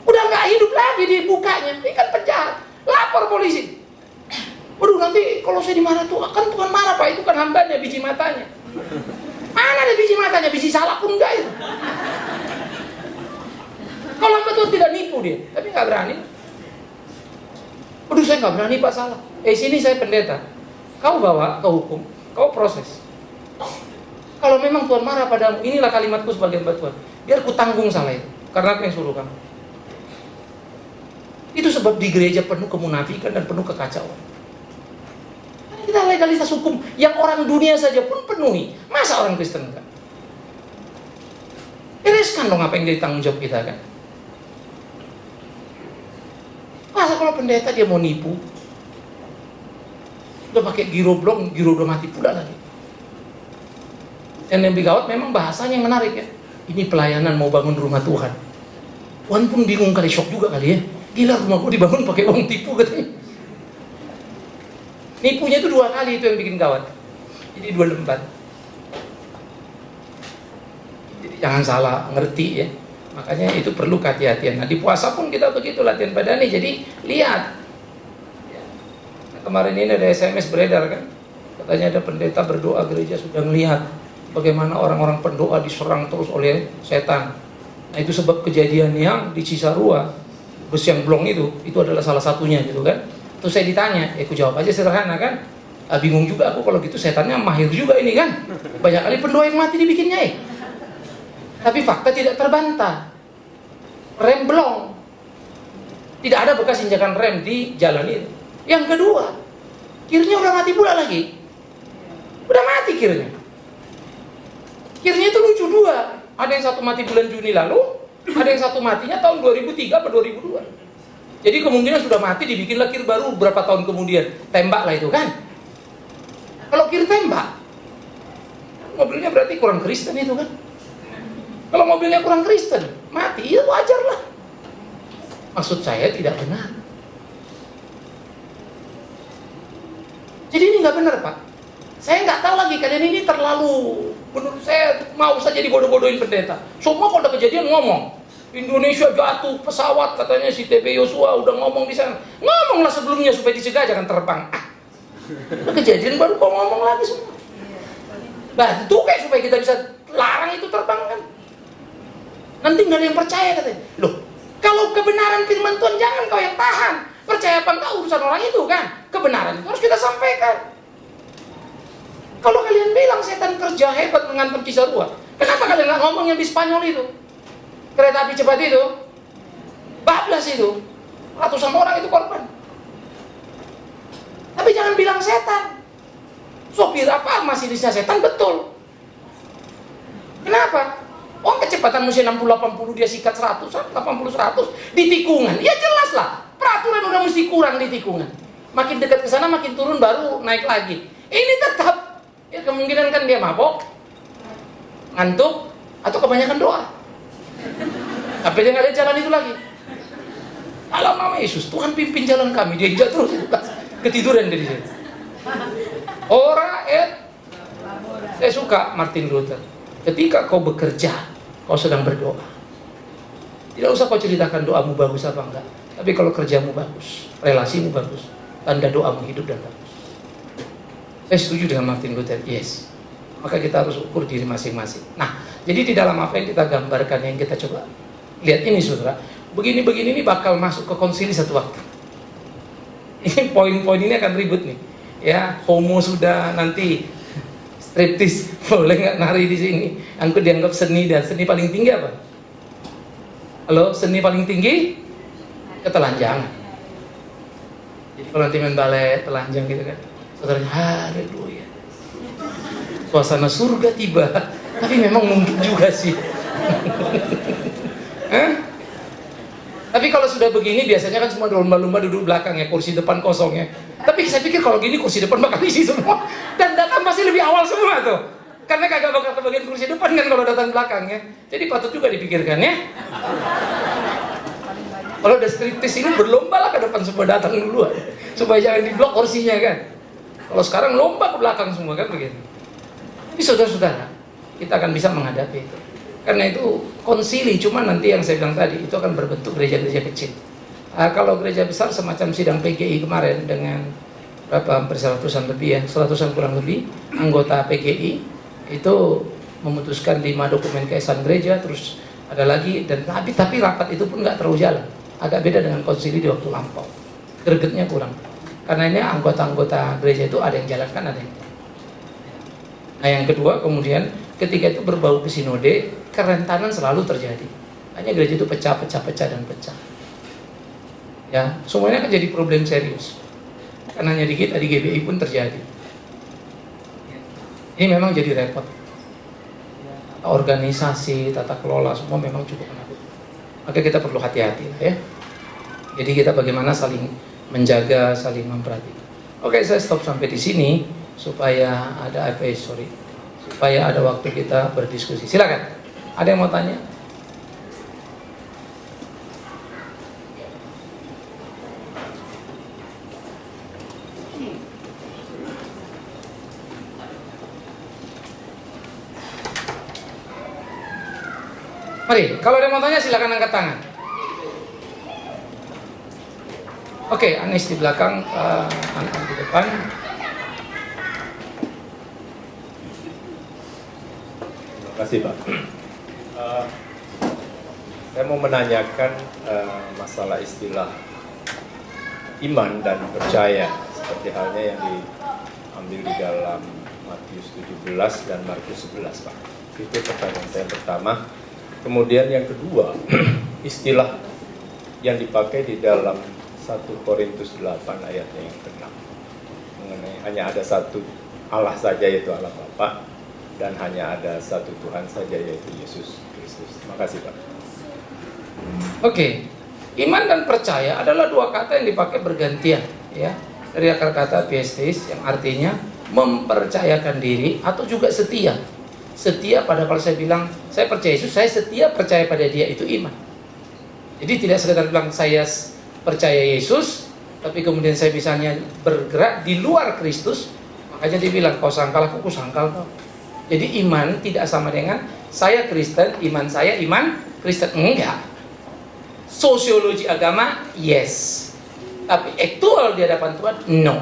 Udah nggak hidup lagi dibukanya, ini kan penjahat. Lapor polisi. Waduh nanti kalau saya dimarah tuh, kan Tuhan marah Pak, itu kan hambanya, biji matanya. Mana ada biji matanya, biji salah pun enggak itu. Kalau hamba Tuhan tidak nipu dia, tapi nggak berani. Waduh saya nggak berani Pak, salah. Sini saya pendeta. Kau bawa ke hukum, kau proses. Kalau memang Tuhan marah padamu, inilah kalimatku sebagai hamba Tuhan. Biar ku tanggung salah itu, karena aku yang suruh kamu. Itu sebab di gereja penuh kemunafikan dan penuh kekacauan. Karena kita legalitas hukum yang orang dunia saja pun penuhi. Masa orang Kristen enggak? Bereskan dong apa yang jadi tanggung jawab kita kan? Masa kalau pendeta dia mau nipu, udah pakai giro blong, giro udah mati pula lagi. Dan yang digawat memang bahasanya yang menarik ya. Ini pelayanan mau bangun rumah Tuhan. Tuhan pun bingung kali, shock juga kali ya. Gila, rumahku dibangun pakai uang tipu katanya. Nipunya itu 2 kali, itu yang bikin gawat. Jadi 2 lembar. Jadi jangan salah ngerti ya. Makanya itu perlu kehati-hatian. Nah di puasa pun kita begitu latihan badani. Jadi lihat. Nah, kemarin ini ada SMS beredar kan. Katanya ada pendeta berdoa gereja sudah melihat bagaimana orang-orang pendoa diserang terus oleh setan. Nah itu sebab kejadian yang di Cisarua, bus yang blong itu adalah salah satunya gitu kan. Terus saya ditanya, aku jawab aja sederhana kan. Bingung juga aku kalau gitu, setannya mahir juga ini kan. Banyak kali pendoa yang mati dibikinnya Tapi fakta tidak terbantah. Rem blong. Tidak ada bekas injakan rem di jalan itu. Yang kedua, kirnya udah mati pula lagi. Udah mati kirnya. Kirnya itu lucu dua. Ada yang satu mati bulan Juni lalu, ada yang satu matinya tahun 2003 atau 2002. Jadi kemungkinan sudah mati, dibikinlah kir baru berapa tahun kemudian. Tembak lah itu kan. Kalau kir tembak, mobilnya berarti kurang Kristen itu kan. Kalau mobilnya kurang Kristen, mati, ya wajar lah. Maksud saya tidak benar. Jadi ini nggak benar Pak. Saya nggak tahu lagi, kalian ini terlalu, menurut saya mau saja dibodoh-bodohin pendeta. Semua kalau udah kejadian ngomong, Indonesia jatuh pesawat katanya si TB Yosua udah ngomong di sana. Ngomonglah sebelumnya supaya dicegah jangan terbang. Udah kejadian baru kok ngomong lagi semua. Bantu kayak supaya kita bisa larang itu terbang kan. Nanti nggak ada yang percaya katanya. Loh, kalau kebenaran firman Tuhan jangan kau yang tahan. Percaya apa enggak urusan orang itu kan. Kebenaran itu harus kita sampaikan. Kalau kalian bilang setan kerja hebat menghantam Cisarua, kenapa kalian nggak ngomong yang di Spanyol itu? Kereta api cepat itu, bablas itu, ratusan orang itu korban. Tapi jangan bilang setan. Sopir apa masinisnya setan betul. Kenapa? Oh kecepatan mesti 60-80 dia sikat 100, 80-100 di tikungan. Ya jelas lah, peraturan udah mesti kurang di tikungan. Makin dekat ke sana makin turun baru naik lagi. Ini tetap ya kemungkinan kan dia mabok, ngantuk, atau kebanyakan doa. Tapi dia nggak lihat jalan itu lagi. Alam nama Yesus, Tuhan pimpin jalan kami. Dia jatuh terus, ketiduran dari situ. Saya suka Martin Luther. Ketika kau bekerja, kau sedang berdoa. Tidak usah kau ceritakan doamu bagus apa enggak. Tapi kalau kerjamu bagus, relasimu bagus, tanda doamu hidup dan bagus. Saya setuju dengan Martin Luther, yes. Maka kita harus ukur diri masing-masing. Nah, jadi di dalam apa yang kita gambarkan, yang kita coba lihat ini saudara, begini-begini ini bakal masuk ke konsili satu waktu. Ini poin-poin ini akan ribut nih. Ya, homo sudah, nanti striptis boleh nggak nari di sini? Angkut dianggap seni, dan seni paling tinggi apa? Halo, seni paling tinggi? Ketelanjangan. Jadi kalau nanti main balet, telanjang gitu kan, saudaranya, haleluya, suasana surga tiba. Tapi memang mungkin juga sih. Tapi kalau sudah begini biasanya kan semua lumba-lumba duduk belakang ya, kursi depan kosong ya. Tapi saya pikir kalau gini kursi depan bakal isi semua. Dan datang pasti lebih awal semua tuh. Karena kagak bakal kebagian kursi depan kan kalau datang belakang ya. Jadi patut juga dipikirkan ya. Kalau udah striptis ini berlomba lah ke depan semua datang duluan. Supaya jangan diblok kursinya kan. Kalau sekarang lomba ke belakang semua kan begitu. Ini saudara-saudara, kita akan bisa menghadapi itu. Karena itu konsili, cuma nanti yang saya bilang tadi itu akan berbentuk gereja-gereja kecil. Kalau gereja besar semacam sidang PGI kemarin dengan berapa, hampir 100-an lebih ya, 100-an kurang lebih anggota PGI itu memutuskan 5 dokumen keesan gereja, terus ada lagi, dan tapi rapat itu pun nggak terlalu jalan. Agak beda dengan konsili di waktu lampau, gregetnya kurang. Karena ini anggota-anggota gereja itu ada yang jalankan, ada yang tidak. Nah yang kedua kemudian ketika itu berbau ke sinode, kerentanan selalu terjadi. Hanya gereja itu pecah dan pecah. Ya, semuanya kan jadi problem serius. Karena hanya dikit di GBI pun terjadi. Ini memang jadi repot. Organisasi, tata kelola semua memang cukup menakutkan. Maka kita perlu hati-hati ya. Jadi kita bagaimana saling menjaga, saling memperhatikan. Oke, saya stop sampai di sini supaya ada supaya ada waktu kita berdiskusi. Silakan. Ada yang mau tanya? Mari, kalau ada yang mau tanya silakan angkat tangan. Oke, Anis di belakang, anak di depan. kasih Pak. Saya mau menanyakan masalah istilah iman dan percaya, seperti halnya yang diambil di dalam Matius 17 dan Markus 11, Pak. Itu pertanyaan saya yang pertama. Kemudian yang kedua, istilah yang dipakai di dalam 1 Korintus 8 ayatnya yang ke-6, mengenai hanya ada satu Allah saja, yaitu Allah Bapa, dan hanya ada satu Tuhan saja, yaitu Yesus Kristus. Terima kasih, Pak. Oke, iman dan percaya adalah dua kata yang dipakai bergantian, ya. Dari akar kata pistis yang artinya mempercayakan diri atau juga setia. Setia pada, kalau saya bilang saya percaya Yesus, saya setia percaya pada Dia, itu iman. Jadi tidak sekedar bilang saya percaya Yesus, tapi kemudian saya misalnya bergerak di luar Kristus, makanya dia bilang kau sangkal aku sangkal kau. Jadi iman tidak sama dengan saya Kristen, iman saya iman Kristen, enggak. Sosiologi agama, yes. Tapi aktual di hadapan Tuhan, no.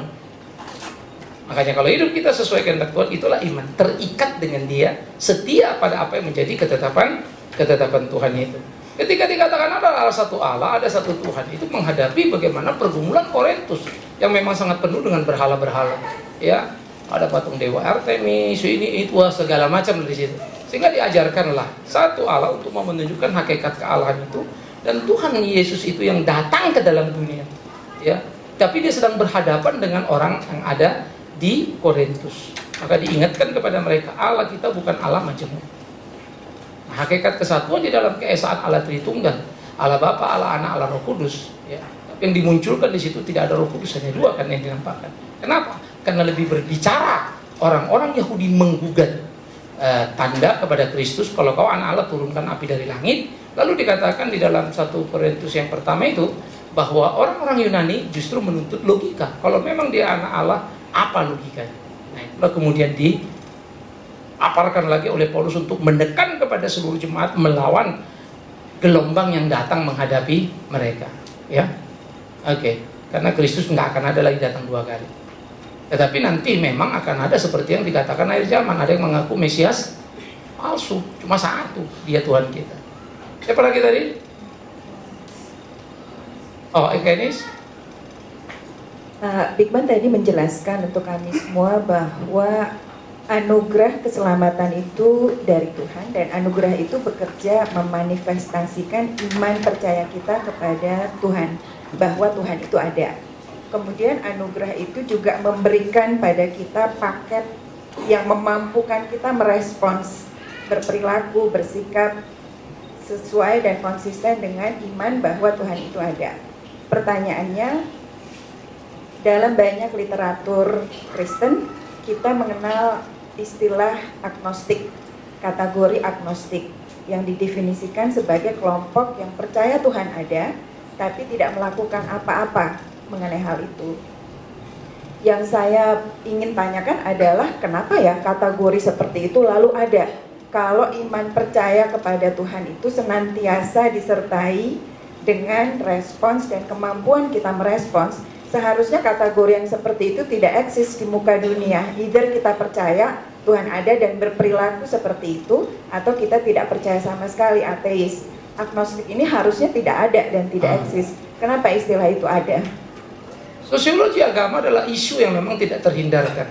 Makanya kalau hidup kita sesuai kehendak Tuhan, itulah iman. Terikat dengan Dia, setia pada apa yang menjadi ketetapan Tuhan itu. Ketika dikatakan ada satu Allah, ada satu Tuhan, itu menghadapi bagaimana pergumulan Korintus yang memang sangat penuh dengan berhala-berhala. Ya, ada patung dewa Artemis, ini itu segala macam di situ. Sehingga diajarkanlah satu Allah untuk menunjukkan hakikat kealahan itu, dan Tuhan Yesus itu yang datang ke dalam dunia. Ya, tapi dia sedang berhadapan dengan orang yang ada di Korintus. Maka diingatkan kepada mereka, Allah kita bukan Allah majemuk. Nah, hakikat kesatuan di dalam keesaan Allah Tritunggal, Allah Bapa, Allah Anak, Allah Roh Kudus. Ya, yang dimunculkan di situ tidak ada Roh Kudus, hanya dua kan yang dinampakkan. Kenapa? Karena lebih berbicara. Orang-orang Yahudi menggugat tanda kepada Kristus, kalau kau anak Allah turunkan api dari langit. Lalu dikatakan di dalam 1 Korintus yang pertama itu, bahwa orang-orang Yunani justru menuntut logika. Kalau memang dia anak Allah, apa logikanya? Nah, itulah kemudian diaparkan lagi oleh Paulus untuk menekan kepada seluruh jemaat melawan gelombang yang datang menghadapi mereka. Ya, oke. Karena Kristus nggak akan ada lagi datang dua kali. Tetapi nanti memang akan ada seperti yang dikatakan akhir zaman, ada yang mengaku Mesias palsu, cuma satu, Dia Tuhan kita. Siapa lagi tadi? Oh, Ekenis. Bigman tadi menjelaskan untuk kami semua bahwa anugerah keselamatan itu dari Tuhan, dan anugerah itu bekerja memanifestasikan iman percaya kita kepada Tuhan, bahwa Tuhan itu ada. Kemudian anugerah itu juga memberikan pada kita paket yang memampukan kita merespons, berperilaku, bersikap sesuai dan konsisten dengan iman bahwa Tuhan itu ada. Pertanyaannya, dalam banyak literatur Kristen kita mengenal istilah agnostik, kategori agnostik yang didefinisikan sebagai kelompok yang percaya Tuhan ada tapi tidak melakukan apa-apa mengenai hal itu. Yang saya ingin tanyakan adalah kenapa ya kategori seperti itu lalu ada? Kalau iman percaya kepada Tuhan itu senantiasa disertai dengan respons dan kemampuan kita merespons, seharusnya kategori yang seperti itu tidak eksis di muka dunia. Either kita percaya Tuhan ada dan berperilaku seperti itu, atau kita tidak percaya sama sekali, ateis. Agnostik ini harusnya tidak ada dan tidak eksis. Kenapa istilah itu ada? Sosiologi agama adalah isu yang memang tidak terhindarkan.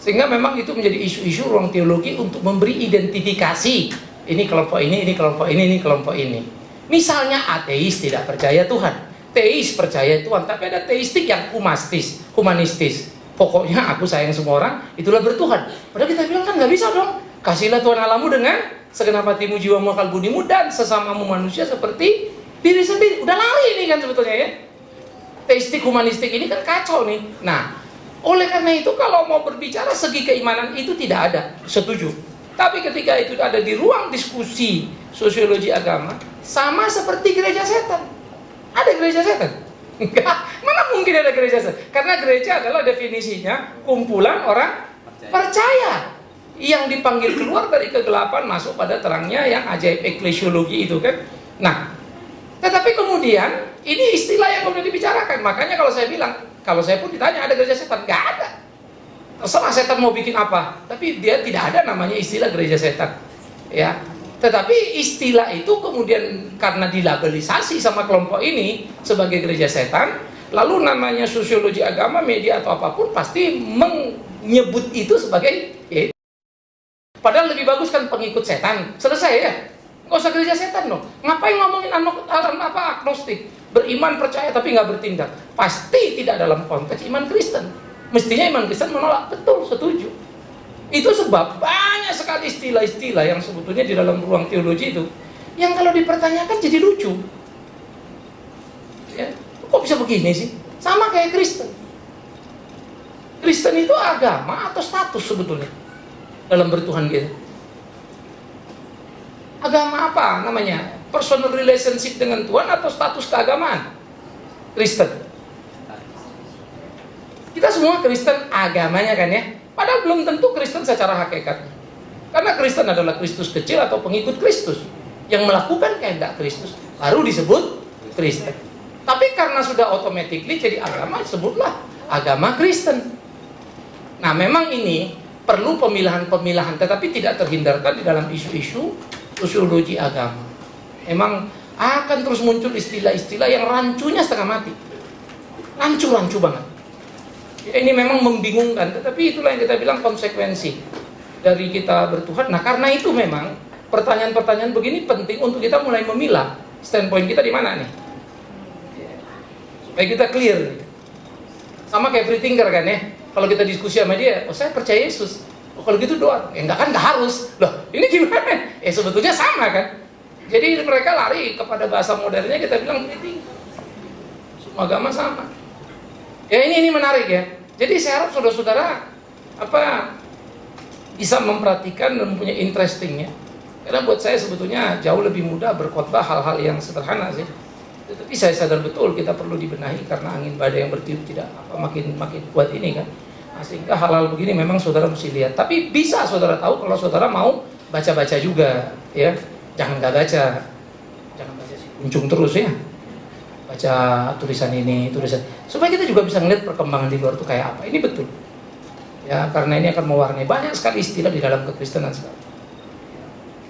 Sehingga memang itu menjadi isu-isu ruang teologi untuk memberi identifikasi. Ini kelompok ini kelompok ini kelompok ini. Misalnya ateis tidak percaya Tuhan, teis percaya Tuhan, tapi ada teistik yang humanistis. Pokoknya aku sayang semua orang, itulah bertuhan. Padahal kita bilang kan nggak bisa dong. Kasihlah Tuhan Allahmu dengan segenap hatimu, jiwamu, akal budimu, dan sesamamu manusia seperti diri sendiri. Udah lari ini kan sebetulnya ya. Teistik humanistik ini kan kacau nih. Nah, oleh karena itu kalau mau berbicara segi keimanan itu tidak ada, setuju. Tapi ketika itu ada di ruang diskusi sosiologi agama, sama seperti gereja setan. Ada gereja setan? Enggak, mana mungkin ada gereja setan? Karena gereja adalah definisinya kumpulan orang percaya yang dipanggil keluar dari kegelapan masuk pada terangnya yang ajaib eklesiologi itu kan. Nah, tetapi kemudian ini istilah yang kemudian dibicarakan. Makanya kalau saya bilang, kalau saya pun ditanya ada gereja setan, nggak ada. Terserah setan mau bikin apa, tapi dia tidak ada namanya istilah gereja setan. Ya, tetapi istilah itu kemudian karena dilabelisasi sama kelompok ini sebagai gereja setan, lalu namanya sosiologi agama, media atau apapun pasti menyebut itu sebagai ya, padahal lebih bagus kan pengikut setan. Selesai ya. Nggak usah gereja setan dong. Ngapain ngomongin agnostik? Beriman, percaya tapi nggak bertindak. Pasti tidak dalam konteks iman Kristen. Mestinya iman Kristen menolak. Betul, setuju. Itu sebab banyak sekali istilah-istilah yang sebetulnya di dalam ruang teologi itu yang kalau dipertanyakan jadi lucu. Ya, kok bisa begini sih? Sama kayak Kristen. Kristen itu agama atau status sebetulnya dalam bertuhan kita. Agama apa namanya? Personal relationship dengan Tuhan atau status keagamaan? Kristen. Kita semua Kristen agamanya kan ya. Padahal belum tentu Kristen secara hakikat. Karena Kristen adalah Kristus kecil atau pengikut Kristus yang melakukan kehendak Kristus, baru disebut Kristen. Tapi karena sudah automatically jadi agama, sebutlah agama Kristen. Nah, memang ini perlu pemilahan-pemilahan, tetapi tidak terhindarkan di dalam isu-isu sosiologi agama. Memang akan terus muncul istilah-istilah yang rancunya setengah mati. Rancu banget. Ya, ini memang membingungkan, tetapi itulah yang kita bilang konsekuensi dari kita bertuhan. Nah, karena itu memang pertanyaan-pertanyaan begini penting untuk kita mulai memilah standpoint kita di mana nih. Supaya kita clear. Sama kayak free thinker kan ya. Kalau kita diskusi sama dia, oh saya percaya Yesus. Oh, kalau gitu doang. Ya enggak kan, enggak harus. Loh, ini gimana? Sebetulnya sama kan. Jadi mereka lari kepada bahasa modernnya, kita bilang free thinker. Semua agama sama. Ya ini menarik ya. Jadi saya harap saudara-saudara bisa memperhatikan dan mempunyai interestingnya. Karena buat saya sebetulnya jauh lebih mudah berkhotbah hal-hal yang sederhana sih. Tetapi saya sadar betul kita perlu dibenahi karena angin badai yang bertiup tidak makin kuat ini kan. Nah, sehingga hal-hal begini memang saudara mesti lihat. Tapi bisa saudara tahu kalau saudara mau baca-baca juga ya. Jangan nggak baca. Jangan baca si kuncung terus ya. Baca tulisan ini, tulisan, supaya kita juga bisa melihat perkembangan di luar itu kayak apa. Ini betul ya, karena ini akan mewarnai banyak sekali istilah di dalam kekristenan sekarang.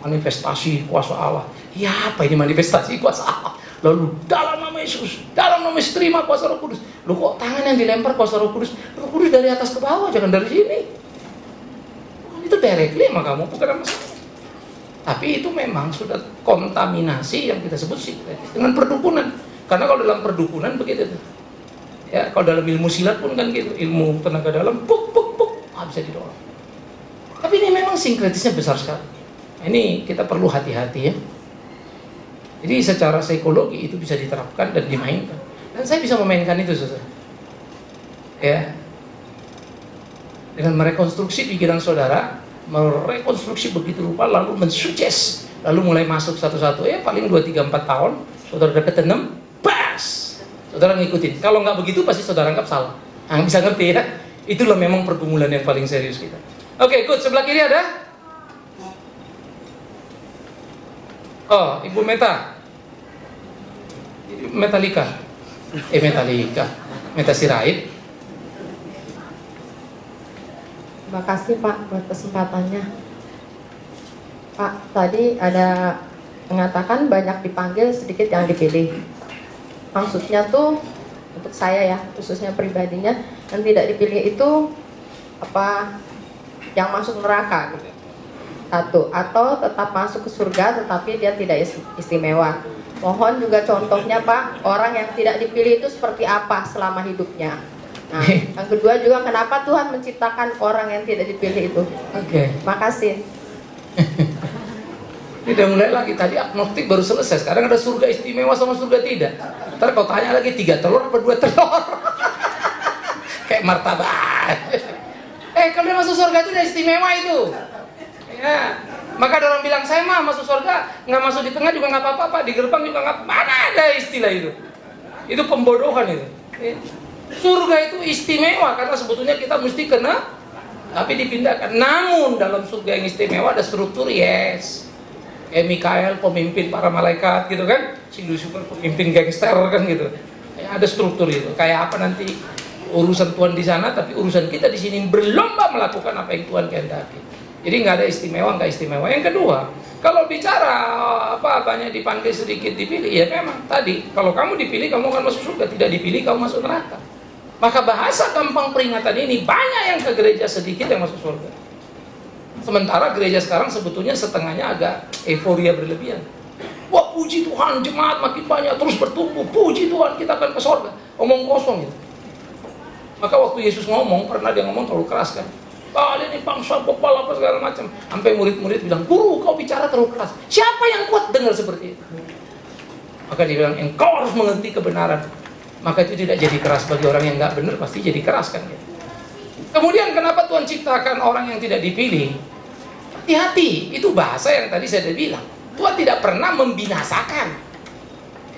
Manifestasi kuasa Allah. Ya, apa ini manifestasi kuasa Allah? Lalu dalam nama Yesus, dalam nama Yesus terima kuasa Roh Kudus. Lu kok tangan yang dilempar kuasa Roh Kudus? Roh Kudus dari atas ke bawah, jangan dari sini. Itu directly sama kamu, bukan sama saya. Tapi itu memang sudah kontaminasi yang kita sebut sinkretis dengan perdukunan. Karena kalau dalam perdukunan begitu tuh. Ya, kalau dalam ilmu silat pun kan gitu, ilmu tenaga dalam puk bisa didorong. Tapi ini memang sinkretisnya besar sekali. Ini kita perlu hati-hati ya. Jadi secara psikologi itu bisa diterapkan dan dimainkan. Dan saya bisa memainkan itu, saudara. Ya. Dengan merekonstruksi pikiran saudara, merekonstruksi begitu rupa, lalu mensuggest, lalu mulai masuk satu-satu. Ya paling 2, 3, 4 tahun, saudara udah ketemu, pas. Saudara ngikutin. Kalau nggak begitu pasti saudara anggap salah. Nah, bisa ngerti ya? Itulah memang pergumulan yang paling serius kita. Oke, good. Sebelah kiri ada? Oh, Ibu Meta. Metallica. Meta Sirait. Terima kasih Pak buat kesempatannya. Pak, tadi ada mengatakan banyak dipanggil, sedikit yang dipilih. Maksudnya tuh untuk saya ya, khususnya pribadinya, yang tidak dipilih itu yang masuk neraka gitu. Satu, atau tetap masuk ke surga tetapi dia tidak istimewa. Mohon juga contohnya Pak, orang yang tidak dipilih itu seperti apa selama hidupnya. Nah, yang kedua juga kenapa Tuhan menciptakan orang yang tidak dipilih itu. Oke. Makasih. Ini udah mulai lagi, tadi agnostik baru selesai, sekarang ada surga istimewa sama surga tidak. Ntar kau tanya lagi 3 telur apa 2 telur. Kayak martabak. Kalau dia masuk surga itu udah istimewa itu. Ya, maka ada orang bilang, saya mah masuk surga, nggak masuk di tengah juga nggak apa-apa, Pak. Di gerbang juga nggak, mana ada istilah itu. Itu pembodohan itu. Surga itu istimewa karena sebetulnya kita mesti kena, tapi dipindahkan. Namun dalam surga yang istimewa ada struktur, yes. Kayak Mikael pemimpin para malaikat gitu kan, si Lucifer pemimpin gangster kan gitu. Ada struktur itu. Kayak apa nanti urusan Tuhan di sana, tapi urusan kita di sini berlomba melakukan apa yang Tuhan kehendaki. Jadi nggak ada istimewa, nggak istimewa. Yang kedua, kalau bicara banyak dipanggil sedikit dipilih, ya memang tadi kalau kamu dipilih kamu akan masuk surga, tidak dipilih kamu masuk neraka. Maka bahasa gampang peringatan ini banyak yang ke gereja, sedikit yang masuk surga. Sementara gereja sekarang sebetulnya setengahnya agak euforia berlebihan. Wah, puji Tuhan, jemaat makin banyak terus bertumbuh, puji Tuhan kita akan ke surga. Omong kosong gitu. Maka waktu Yesus ngomong, pernah dia ngomong terlalu keras kan. Kalian ini bangsa bebal apa segala macam. Sampai murid-murid bilang, guru kau bicara terlalu keras. Siapa yang kuat dengar seperti itu? Maka dia bilang, engkau harus mengerti kebenaran. Maka itu tidak jadi keras bagi orang yang nggak benar, pasti jadi keras kan gitu. Kemudian kenapa Tuhan ciptakan orang yang tidak dipilih? Hati-hati, itu bahasa yang tadi saya sudah bilang. Tuhan tidak pernah membinasakan.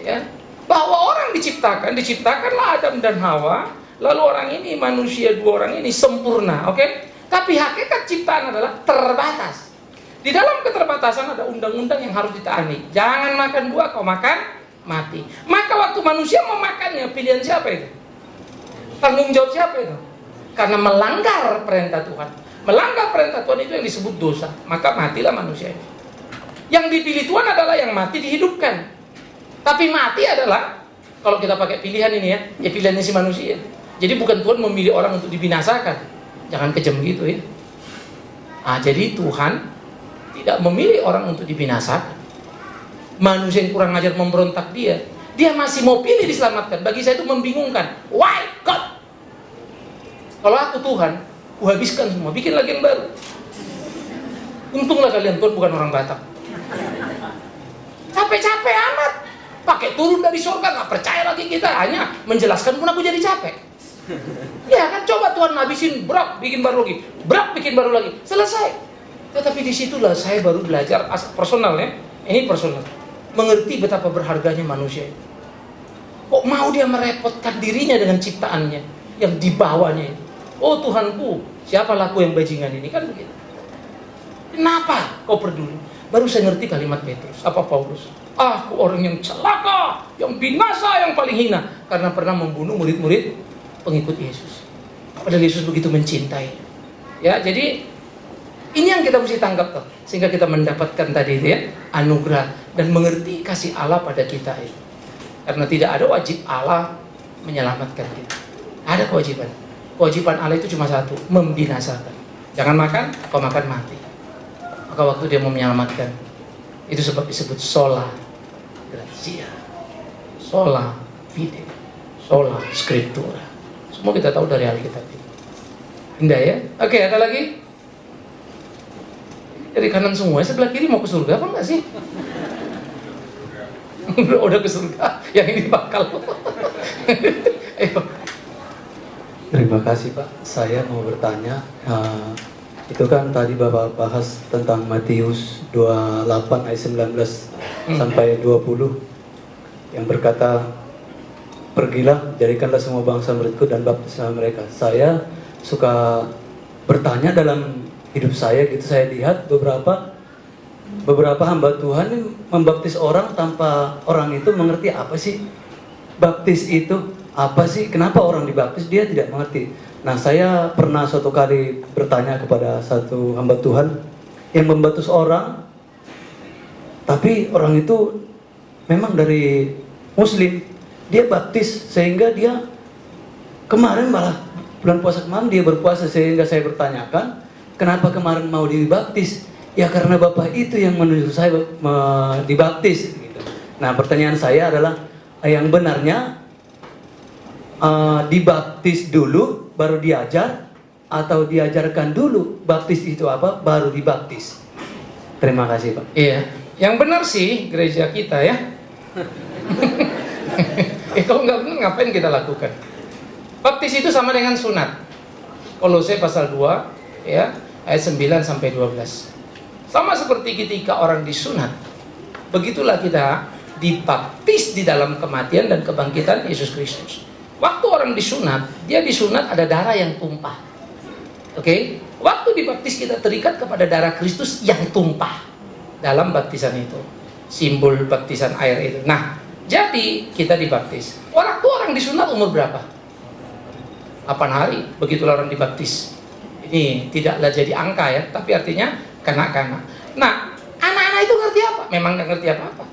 Ya. Bahwa orang diciptakanlah Adam dan Hawa, lalu orang ini, manusia dua orang ini sempurna, oke? Tapi hakikat ciptaan adalah terbatas. Di dalam keterbatasan ada undang-undang yang harus ditaati. Jangan makan buah, kau makan, mati. Maka waktu manusia memakannya, pilihan siapa itu? Tanggung jawab siapa itu? Karena melanggar perintah Tuhan. Melanggar perintah Tuhan itu yang disebut dosa. Maka matilah manusia ini. Yang dipilih Tuhan adalah yang mati dihidupkan. Tapi mati adalah, kalau kita pakai pilihan ini ya pilihannya si manusia. Jadi bukan Tuhan memilih orang untuk dibinasakan. Jangan kejam gitu ya. Jadi Tuhan tidak memilih orang untuk dibinasakan. Manusia yang kurang ajar memberontak dia masih mau pilih diselamatkan. Bagi saya itu membingungkan. Why God? Kalau aku Tuhan, kuhabiskan semua, bikin lagi yang baru. Untunglah kalian, Tuhan bukan orang Batak. Capek-capek amat. Pakai turun dari surga, nggak percaya lagi kita. Hanya menjelaskan pun aku jadi capek. Ya kan, coba Tuhan habisin, brak, bikin baru lagi. Brak, bikin baru lagi. Selesai. Tetapi disitulah saya baru belajar, personal ya. Ini personal. Mengerti betapa berharganya manusia itu. Kok mau dia merepotkan dirinya dengan ciptaannya yang dibawanya itu? Oh Tuhanku, siapa laku yang bajingan ini? Kan begitu. Kenapa kau peduli? Baru saya ngerti kalimat Petrus, apa Paulus? Aku orang yang celaka, yang binasa, yang paling hina, karena pernah membunuh murid-murid pengikut Yesus. Padahal Yesus begitu mencintai. Ya, jadi ini yang kita mesti tangkap tuh, sehingga kita mendapatkan tadi itu ya, anugerah dan mengerti kasih Allah pada kita itu. Karena tidak ada wajib Allah menyelamatkan kita. Ada kewajiban. Kewajiban Allah itu cuma satu, membinasakan. Jangan makan, kau makan mati. Maka waktu dia mau menyelamatkan, itu sebab disebut sola gratia, sola fide, sola scriptura. Semua kita tahu dari Alkitab ini. Indah ya? Oke, ada lagi? Dari kanan semua, sebelah kiri mau ke surga apa enggak sih? Udah ke surga, yang ini bakal. Ayo. Terima kasih Pak, saya mau bertanya, itu kan tadi Bapak bahas tentang Matius 28 ayat 19 sampai 20 yang berkata, pergilah, jadikanlah semua bangsa muridku dan baptislah mereka. Saya suka bertanya dalam hidup saya gitu, saya lihat beberapa hamba Tuhan yang membaptis orang tanpa orang itu mengerti apa sih baptis itu. Apa sih, kenapa orang dibaptis, dia tidak mengerti. Nah, saya pernah suatu kali bertanya kepada satu hamba Tuhan yang membaptis orang, tapi orang itu memang dari Muslim. Dia baptis, sehingga dia kemarin malah bulan puasa kemarin dia berpuasa, sehingga saya bertanyakan, kenapa kemarin mau dibaptis? Ya karena Bapak itu yang menunjuk saya dibaptis. Gitu. Nah, pertanyaan saya adalah, yang benarnya, dibaptis dulu baru diajar atau diajarkan dulu baptis itu apa baru dibaptis? Terima kasih Pak. Iya, yang benar sih gereja kita ya. Kalau nggak benar ngapain kita lakukan? Baptis itu sama dengan sunat. Kolose pasal 2 ya, ayat 9 sampai 12. Sama seperti ketika orang disunat, begitulah kita dibaptis di dalam kematian dan kebangkitan Yesus Kristus. Waktu orang disunat, dia disunat ada darah yang tumpah. Oke? Waktu dibaptis kita terikat kepada darah Kristus yang tumpah dalam baptisan itu. Simbol baptisan air itu. Nah, jadi kita dibaptis. Waktu orang disunat umur berapa? 8 hari, begitulah orang dibaptis. Ini tidaklah jadi angka ya, tapi artinya kanak-kanak. Nah, anak-anak itu ngerti apa? Memang nggak ngerti apa-apa.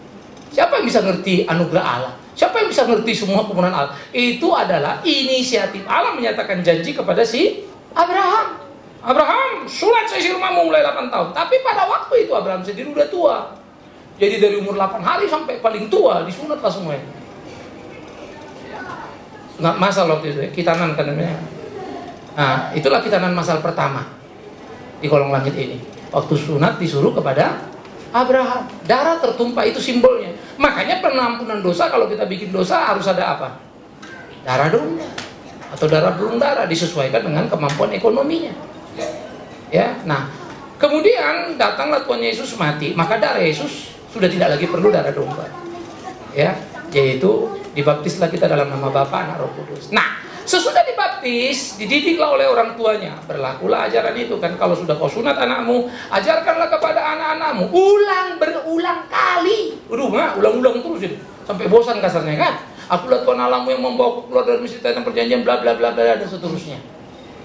Siapa yang bisa ngerti anugerah Allah? Siapa yang bisa ngerti semua kebenaran Allah? Itu adalah inisiatif Allah menyatakan janji kepada si Abraham. Abraham, sunat saya rumahmu mulai 8 tahun. Tapi pada waktu itu Abraham sendiri udah tua. Jadi dari umur 8 hari sampai paling tua disunatlah semuanya. Nggak masal waktu itu ya, kitanan kan namanya. Nah, itulah kitanan masal pertama di kolong langit ini. Waktu sunat disuruh kepada Abraham. Darah tertumpah itu simbolnya. Makanya pengampunan dosa, kalau kita bikin dosa harus ada apa? Darah domba atau darah burung darah, disesuaikan dengan kemampuan ekonominya. Ya, nah kemudian datanglah Tuhan Yesus mati, maka darah Yesus sudah tidak lagi perlu darah domba. Ya, yaitu dibaptislah kita dalam nama Bapa, Anak, Roh Kudus. Nah, sesudah dibaptis, dididiklah oleh orang tuanya. Berlakulah ajaran itu kan. Kalau sudah kau sunat anakmu, ajarkanlah kepada anak-anakmu. Berulang kali. Ulang-ulang terus itu. Sampai bosan kasarnya kan. Akulah Tuhan Allahmu yang membawa keluar dari Mesir tanah perjanjian, bla bla bla bla dan seterusnya.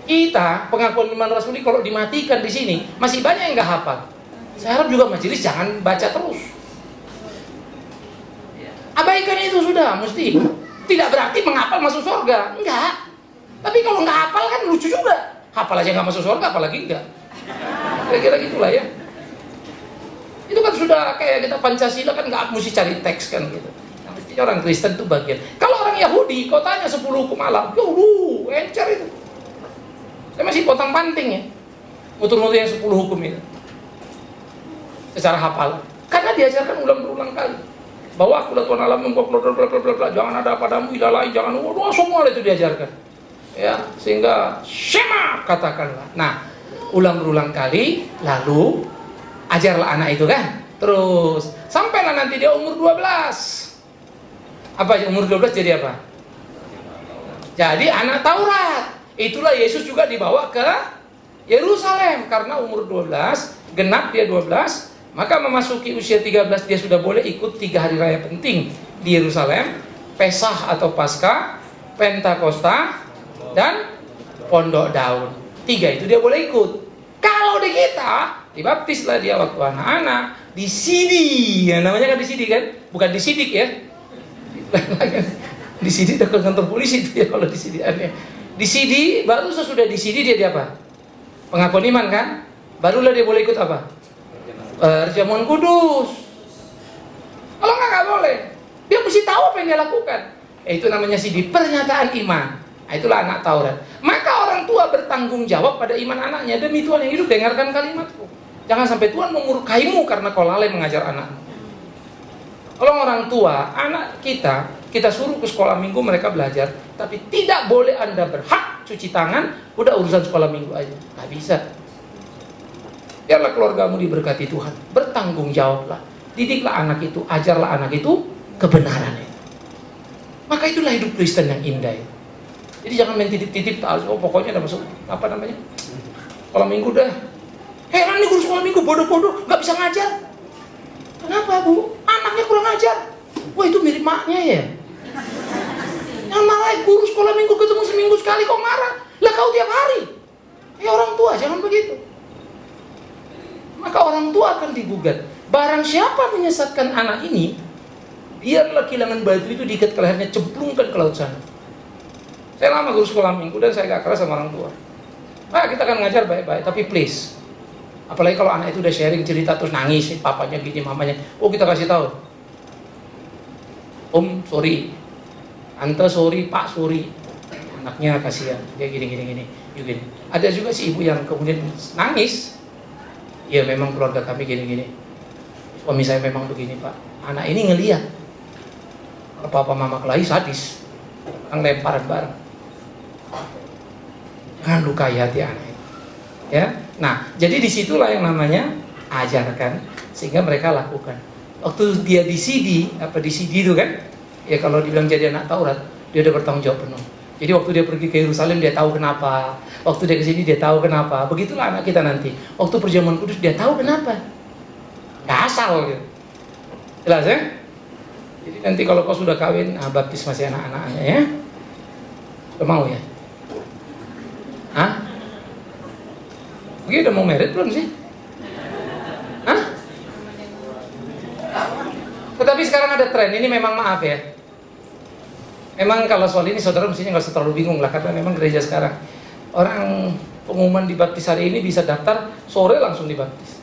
Kita pengakuan iman rasuli kalau dimatikan di sini masih banyak yang nggak hafal. Saya harap juga majelis jangan baca terus. Abaikan itu sudah, mesti. Tidak berarti menghafal masuk surga, enggak. Tapi kalau nggak hafal kan lucu juga. Hafal aja nggak masuk surga, apalagi enggak. Kira-kira gitulah ya. Itu kan sudah kayak kita Pancasila kan nggak mesti cari teks kan gitu. Nah, mestinya orang Kristen itu bagian. Kalau orang Yahudi, kau tanya 10 hukum Allah, encer itu. Saya masih potong panting ya, muter-muter yang 10 hukum itu secara hafal. Karena diajarkan berulang kali. Bahwa akulah Tuhan Allah membuat bla bla bla bla, jangan ada padamu ilah lain, jangan semua itu diajarkan. Ya, sehingga Shema katakanlah. Nah, ulang-ulang kali, lalu ajarlah anak itu kan. Terus sampailah nanti dia umur 12. Apa umur 12 jadi apa? Jadi anak Taurat. Itulah Yesus juga dibawa ke Yerusalem karena umur 12, genap dia 12. Maka memasuki usia 13 dia sudah boleh ikut 3 hari raya penting di Yerusalem, Pesah atau Paskah, Pentakosta, dan Pondok Daun. 3 itu dia boleh ikut. Kalau di kita, dibaptislah dia waktu anak-anak, disidi, ya namanya kan disidi kan, bukan disidik ya. Disidi dekat kantor polisi itu ya kalau disidi aneh. Disidi, baru sesudah disidi dia apa? Pengakuan iman kan? Barulah dia boleh ikut apa? Perjamuan kudus. Kalau nggak boleh. Dia mesti tahu apa yang dia lakukan. Itu namanya sidi, pernyataan iman. Nah, itulah anak Taurat. Maka orang tua bertanggung jawab pada iman anaknya. Demi Tuhan yang hidup, dengarkan kalimatku. Jangan sampai Tuhan memurkaimu karena kau lalai mengajar anakmu. Kalau orang tua, anak kita suruh ke sekolah minggu mereka belajar, tapi tidak boleh Anda berhak cuci tangan, udah urusan sekolah minggu aja. Nggak bisa. Biarlah keluargamu diberkati Tuhan. Bertanggung jawablah. Didiklah anak itu, ajarlah anak itu kebenaran itu. Maka itulah hidup Kristen yang indah itu. Jadi jangan main titip-titip, pokoknya udah masuk apa namanya? Sekolah minggu dah. Heran nih guru sekolah minggu bodoh-bodoh, nggak bisa ngajar. Kenapa Bu? Anaknya kurang ajar. Wah itu mirip maknya ya. Yang malah guru sekolah minggu ketemu seminggu sekali kok marah. Lah kau tiap hari. Ya orang tua jangan begitu. Maka orang tua akan digugat. Barang siapa menyesatkan anak ini, biarlah kilangan batu itu diikat ke lehernya, cemplungkan ke laut sana. Saya lama guru sekolah minggu dan saya gak keras sama orang tua. Nah, kita akan ngajar baik-baik, tapi please. Apalagi kalau anak itu udah sharing cerita terus nangis, papanya gini, mamanya. Oh kita kasih tahu. Om sorry, Ante sorry, Pak sorry. Anaknya kasihan, dia gini. Ada juga si ibu yang kemudian nangis. Ya memang keluarga kami gini. Suami saya memang begini Pak. Anak ini ngelihat kalau papa mama kelahi sadis, orang lemparan bareng. Jangan lukai hati anak itu. Ya, nah jadi disitulah yang namanya ajarkan sehingga mereka lakukan. Waktu dia di CD itu kan, ya kalau dibilang jadi anak Taurat, dia udah bertanggung jawab penuh. Jadi waktu dia pergi ke Yerusalem dia tahu kenapa. Waktu dia ke sini dia tahu kenapa. Begitulah anak kita nanti. Waktu perjamuan kudus dia tahu kenapa. Gak asal gitu. Jelas ya? Jadi nanti kalau kau sudah kawin, baptis masih anak-anaknya ya. Kau mau ya? Hah? Oke, udah mau merit belum sih? Hah? Tetapi sekarang ada tren, ini memang maaf ya. Memang kalau soal ini saudara mestinya nggak usah terlalu bingung lah, karena memang gereja sekarang orang pengumuman dibaptis hari ini bisa daftar, sore langsung dibaptis.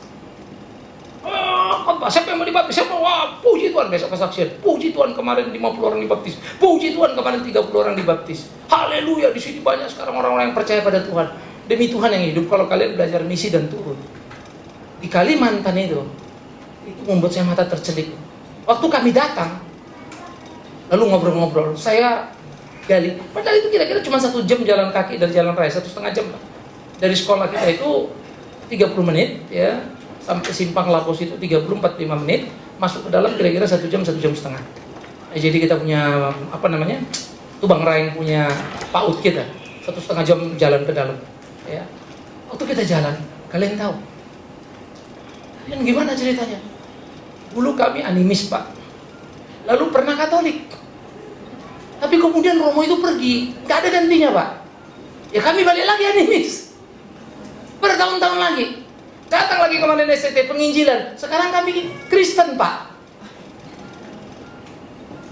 Khotbah, siapa yang mau dibaptis? Siapa? Wah, puji Tuhan, besok kesaksian. Puji Tuhan, kemarin 50 orang dibaptis. Puji Tuhan, kemarin 30 orang dibaptis. Haleluya, di sini banyak sekarang orang-orang yang percaya pada Tuhan. Demi Tuhan yang hidup. Kalau kalian belajar misi dan turun di Kalimantan itu membuat saya mata tercelik. Waktu kami datang, lalu ngobrol-ngobrol, saya gali. Padahal itu kira-kira cuma 1 jam jalan kaki dari jalan raya, 1,5 jam. Dari sekolah kita itu 30 menit, ya, sampai simpang Lapos itu 30-45 menit, masuk ke dalam kira-kira 1 jam, 1 jam setengah. Jadi kita punya apa namanya, Tubang Raeng punya PAUD kita, 1,5 jam jalan ke dalam. Ya, waktu kita jalan, kalian tahu? Kalian gimana ceritanya? Dulu kami animis, Pak. Lalu pernah Katolik. Tapi kemudian Romo itu pergi, nggak ada gantinya, Pak. Ya kami balik lagi animis. Bertahun-tahun lagi. Datang lagi kemarin SCT penginjilan. Sekarang kami Kristen, Pak.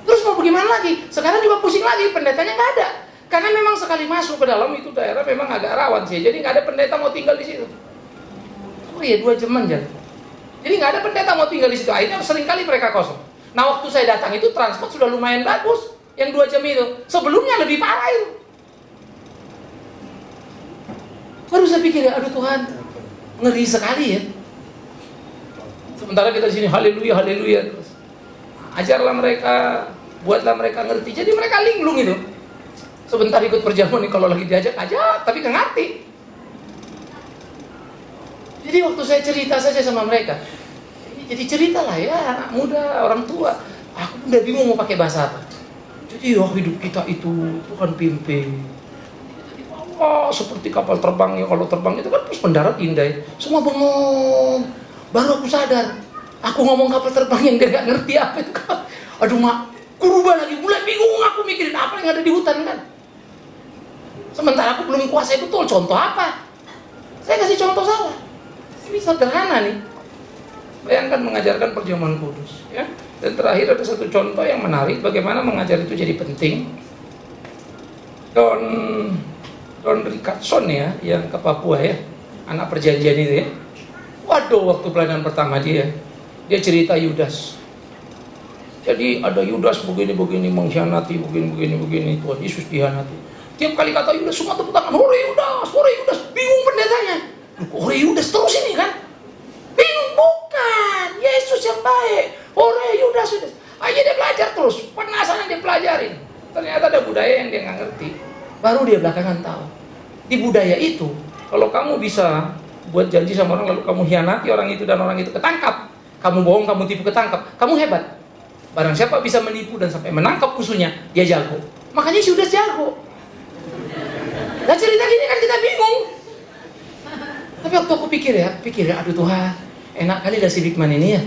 Terus mau bagaimana lagi? Sekarang juga pusing lagi, pendetanya nggak ada. Karena memang sekali masuk ke dalam itu daerah memang agak rawan sih. Jadi nggak ada pendeta mau tinggal di situ. Oh iya, 2 jam aja. Jadi nggak ada pendeta mau tinggal di situ. Akhirnya seringkali mereka kosong. Nah waktu saya datang itu transport sudah lumayan bagus. Yang 2 jam itu. Sebelumnya lebih parah itu. Baru saya pikir, ya aduh Tuhan, ngeri sekali ya. Sementara kita di sini haleluya, haleluya terus. Ajarlah mereka, buatlah mereka ngerti. Jadi mereka linglung itu. Sebentar ikut perjamuan nih, kalau lagi diajak aja, tapi nggak ngerti. Jadi waktu saya cerita saja sama mereka, jadi ceritalah ya anak muda, orang tua. Aku udah bingung mau pakai bahasa apa. Jadi ya hidup kita itu Tuhan pimpin. Oh, seperti kapal terbang ya, kalau terbang itu kan terus mendarat indah. Semua bengong. Baru aku sadar, aku ngomong kapal terbang yang dia nggak ngerti apa itu. Aduh mak, kurubah lagi, mulai bingung aku mikirin apa yang ada di hutan kan. Sementara aku belum kuasai betul contoh apa. Saya kasih contoh salah. Ini sederhana nih. Bayangkan mengajarkan perjamuan kudus, ya. Dan terakhir ada satu contoh yang menarik bagaimana mengajar itu jadi penting. Don Richardson ya, yang ke Papua ya, anak perjanjian itu ya. Waduh, waktu pelayanan pertama dia cerita Yudas. Jadi ada Yudas begini-begini mengkhianati, begini-begini, Tuhan Yesus dihianati. Tiap kali kata Yudas semua tepuk tangan, hore Yudas, bingung pendetanya. Hore Yudas terus ini kan? Bingung, bukan, Yesus yang baik, hore Yudas. Akhirnya dia belajar terus, penasaran dia pelajarin. Ternyata ada budaya yang dia nggak ngerti. Baru dia belakangan tahu. Di budaya itu, kalau kamu bisa buat janji sama orang lalu kamu hianati orang itu dan orang itu ketangkap, kamu bohong, kamu tipu, ketangkap, kamu hebat. Barang siapa bisa menipu dan sampai menangkap musuhnya, dia jago. Makanya sudah jago. Nah cerita gini kan kita bingung. Tapi waktu aku pikir ya, aduh Tuhan, enak kali dah si Bigman ini ya.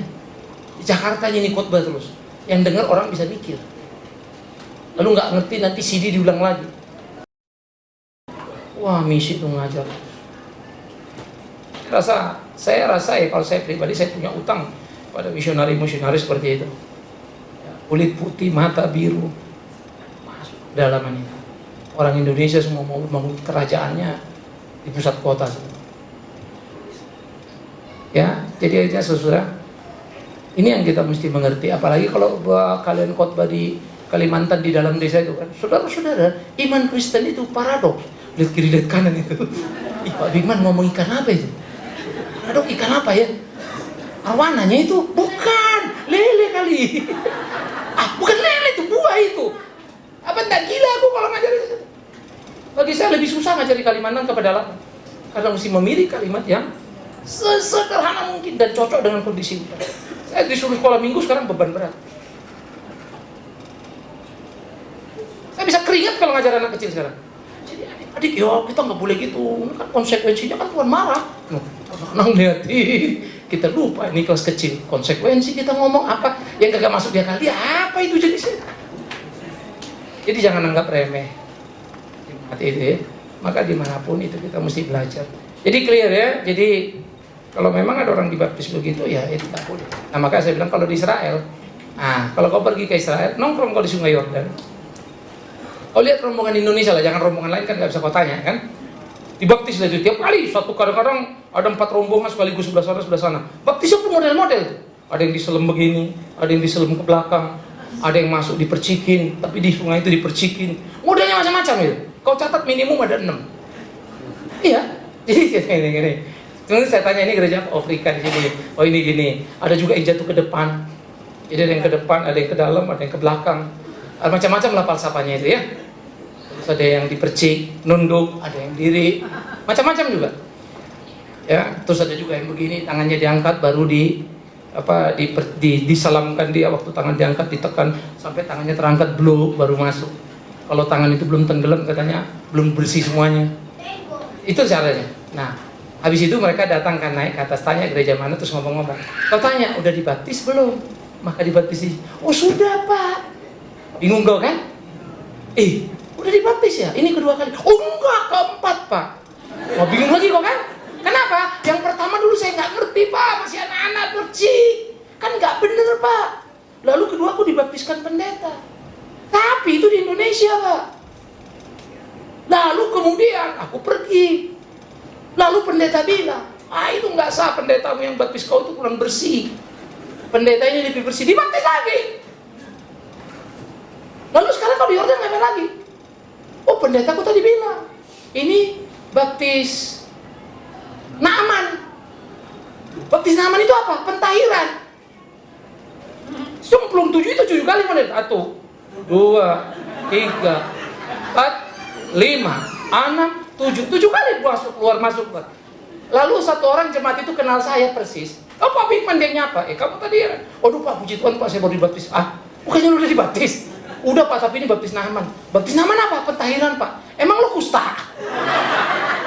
Di Jakarta ini khotbah terus. Yang dengar orang bisa mikir. Lalu nggak ngerti nanti CD diulang lagi. Wah, misi itu ngajar. Saya rasa ya, kalau saya pribadi saya punya utang pada misionari seperti itu. Ya, kulit putih, mata biru, masuk dalaman ini. Orang Indonesia semua mau bangun kerajaannya di pusat kota. Ya, jadi aja saudara. Ini yang kita mesti mengerti. Apalagi kalau kalian khotbah di Kalimantan di dalam desa itu kan, saudara-saudara, iman Kristen itu paradoks. Lihat kiri lihat kanan itu. Ih, Pak Bigman ngomong ikan apa itu? Aduh, ikan apa ya? Arwananya itu bukan lele kali. Bukan lele itu, buah itu. Apa enggak gila aku kalau ngajar itu? Bagi saya lebih susah ngajari Kalimantan ke pedalaman. Karena mesti memilih kalimat yang sesederhana mungkin dan cocok dengan kondisi. Saya disuruh sekolah minggu sekarang beban berat. Saya bisa keringat kalau ngajar anak kecil sekarang. Jadi adik, ya kita nggak boleh gitu. Ini kan konsekuensinya kan Tuhan marah. Tenang lihatin. Kita lupa ini kelas kecil. Konsekuensi kita ngomong apa yang kagak masuk di akal dia, apa itu jenisnya? Jadi jangan anggap remeh. Itu ya. Maka dimanapun itu kita mesti belajar. Jadi clear ya. Jadi kalau memang ada orang dibaptis begitu ya itu tak boleh. Nah makanya saya bilang kalau di Israel, kalau kau pergi ke Israel, nongkrong kau di Sungai Yordan. Kau lihat rombongan Indonesia lah, jangan rombongan lain kan nggak bisa kau tanya kan. Dibaptis lah itu tiap kali, satu kadang-kadang ada 4 rombongan sekaligus sebelah sana. Baptisnya pun model-model tuh. Ada yang diselam begini, ada yang diselam ke belakang, ada yang masuk dipercikin, tapi di sungai itu dipercikin. Modelnya macam-macam itu. Kau catat minimum ada 6. Iya, jadi gini. Terus saya tanya ini gereja Afrika di sini. Oh ini gini, ada juga yang jatuh ke depan. Jadi ada yang ke depan, ada yang ke dalam, ada yang ke belakang. Macam-macam lah falsafahnya itu ya. Terus ada yang dipercik, nunduk, ada yang diri, macam-macam juga. Ya, terus ada juga yang begini, tangannya diangkat baru disalamkan dia, waktu tangan diangkat ditekan sampai tangannya terangkat baru masuk. Kalau tangan itu belum tenggelam katanya belum bersih semuanya. Itu caranya. Nah, habis itu mereka datang kan naik ke atas, tanya gereja mana, terus ngomong-ngomong. Kau tanya, udah dibaptis belum? Maka dibaptis. Oh sudah Pak. Bingung kau kan? Udah dibaptis ya? Ini kedua kali. Oh enggak, keempat Pak. Oh bingung lagi kau kan? Kenapa? Yang pertama dulu saya nggak ngerti Pak, masih anak-anak percik. Kan nggak bener Pak. Lalu kedua aku dibaptiskan pendeta. Tapi itu di Indonesia Pak. Lalu kemudian aku pergi. Lalu pendeta bilang, itu nggak sah, pendetamu yang baptis kau itu kurang bersih. Pendeta ini lebih bersih, dibaptis lagi. Lalu sekarang kau di Yordan ngapain lagi? Oh pendetaku tadi bilang, ini baptis Naaman. Baptis Naaman itu apa? Pentahiran. Semplung 7 itu 7 kali mana? 1, 2, 3, 4, 5, 6, 7 kali masuk keluar. Lalu satu orang jemaat itu kenal saya persis. Oh Pak Bigman dia nyapa. Kamu tadi ya? Aduh Pak, puji Tuhan Pak, saya baru dibaptis. Bukannya udah dibaptis? Udah Pak, tapi ini baptis Naaman. Baptis Naaman apa? Pentahiran Pak. Emang lu kusta?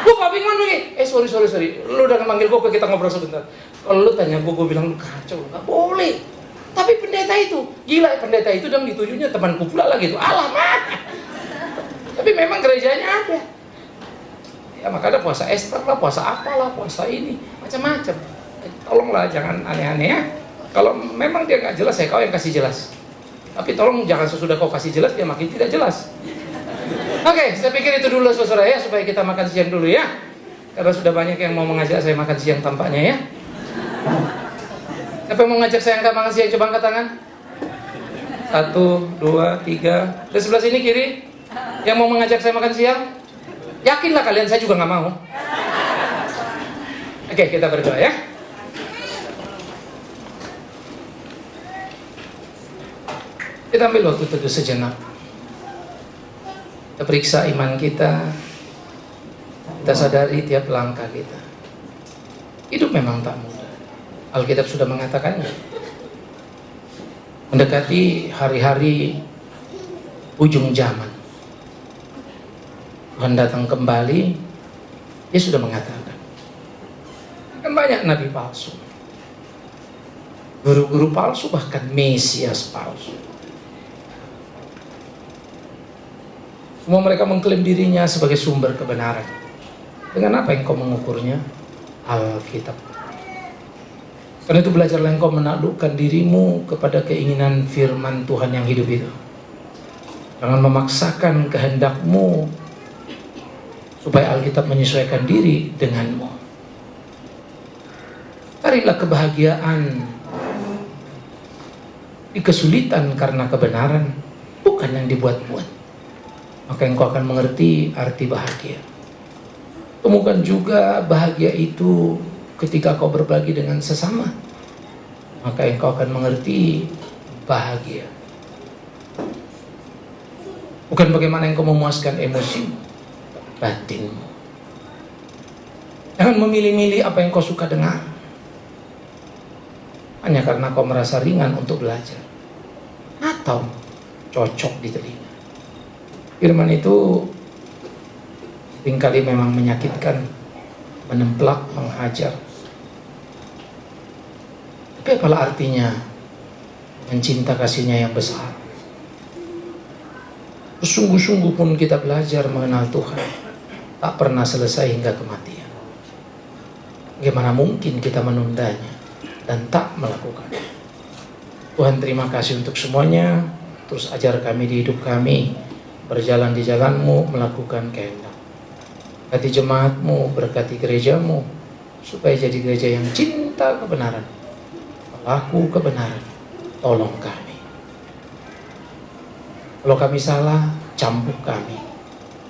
Gue Pak Bigman begini. Sorry. Lu udah manggil gue, kita ngobrol sebentar. Kalau lu tanya gue bilang lu kacau. Gak boleh. Tapi pendeta itu, gila pendeta itu dan ditujunya temanku pula lagi itu. Alamak. Tapi memang gerejanya ada. Ya maka ada puasa Ester lah, puasa apalah, puasa ini, macam-macam. Tolonglah jangan aneh-aneh ya. Kalau memang dia nggak jelas, kau yang kasih jelas. Tapi tolong jangan sesudah kau kasih jelas dia makin tidak jelas. Oke, saya pikir itu dulu saudara ya, supaya kita makan siang dulu ya. Karena sudah banyak yang mau mengajak saya makan siang tampaknya ya. Siapa yang mau ngajak saya makan siang, coba angkat tangan. 1, 2, 3. Di sebelah sini kiri. Yang mau mengajak saya makan siang? Yakinlah kalian, saya juga nggak mau. Oke, kita berdoa ya. Kita ambil waktu teduh sejenak. Kita periksa iman kita. Kita sadari tiap langkah kita. Hidup memang tak mudah. Alkitab sudah mengatakannya. Mendekati hari-hari ujung zaman. Tuhan datang kembali. Dia sudah mengatakan. Kan banyak nabi palsu. Guru-guru palsu, bahkan Mesias palsu. Semua mereka mengklaim dirinya sebagai sumber kebenaran. Dengan apa yang kau mengukurnya? Alkitab. Karena itu belajarlah engkau menaklukkan dirimu kepada keinginan firman Tuhan yang hidup itu. Jangan memaksakan kehendakmu supaya Alkitab menyesuaikan diri denganmu. Carilah kebahagiaan di kesulitan karena kebenaran, bukan yang dibuat-buat. Maka engkau akan mengerti arti bahagia. Temukan juga bahagia itu ketika kau berbagi dengan sesama. Maka engkau akan mengerti bahagia. Bukan bagaimana engkau memuaskan emosi, batinmu. Jangan memilih-milih apa yang kau suka dengar. Hanya karena kau merasa ringan untuk belajar. Atau cocok di telinga. Firman itu seringkali memang menyakitkan, menemplak, menghajar. Tapi apalah artinya mencinta kasihnya yang besar. Bersungguh-sungguh pun kita belajar mengenal Tuhan. Tak pernah selesai hingga kematian. Bagaimana mungkin kita menundanya dan tak melakukannya? Tuhan, terima kasih untuk semuanya. Terus ajar kami di hidup kami, berjalan di jalan-Mu, melakukan kehendak. Berkati jemaat-Mu, berkati gereja-Mu, supaya jadi gereja yang cinta kebenaran, pelaku kebenaran. Tolong kami. Kalau kami salah, cambuk kami.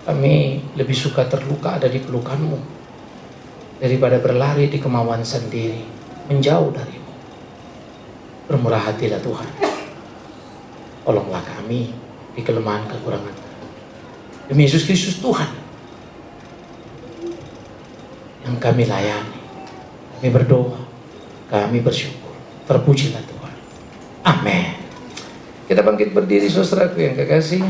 Kami lebih suka terluka ada di pelukan-Mu daripada berlari di kemauan sendiri, menjauh dari-Mu. Bermurah hatilah Tuhan. Tolonglah kami di kelemahan kekurangan. Demi Yesus Kristus Tuhan yang kami layani, kami berdoa, kami bersyukur. Terpujilah Tuhan. Amin. Kita bangkit berdiri, saudaraku yang kekasih.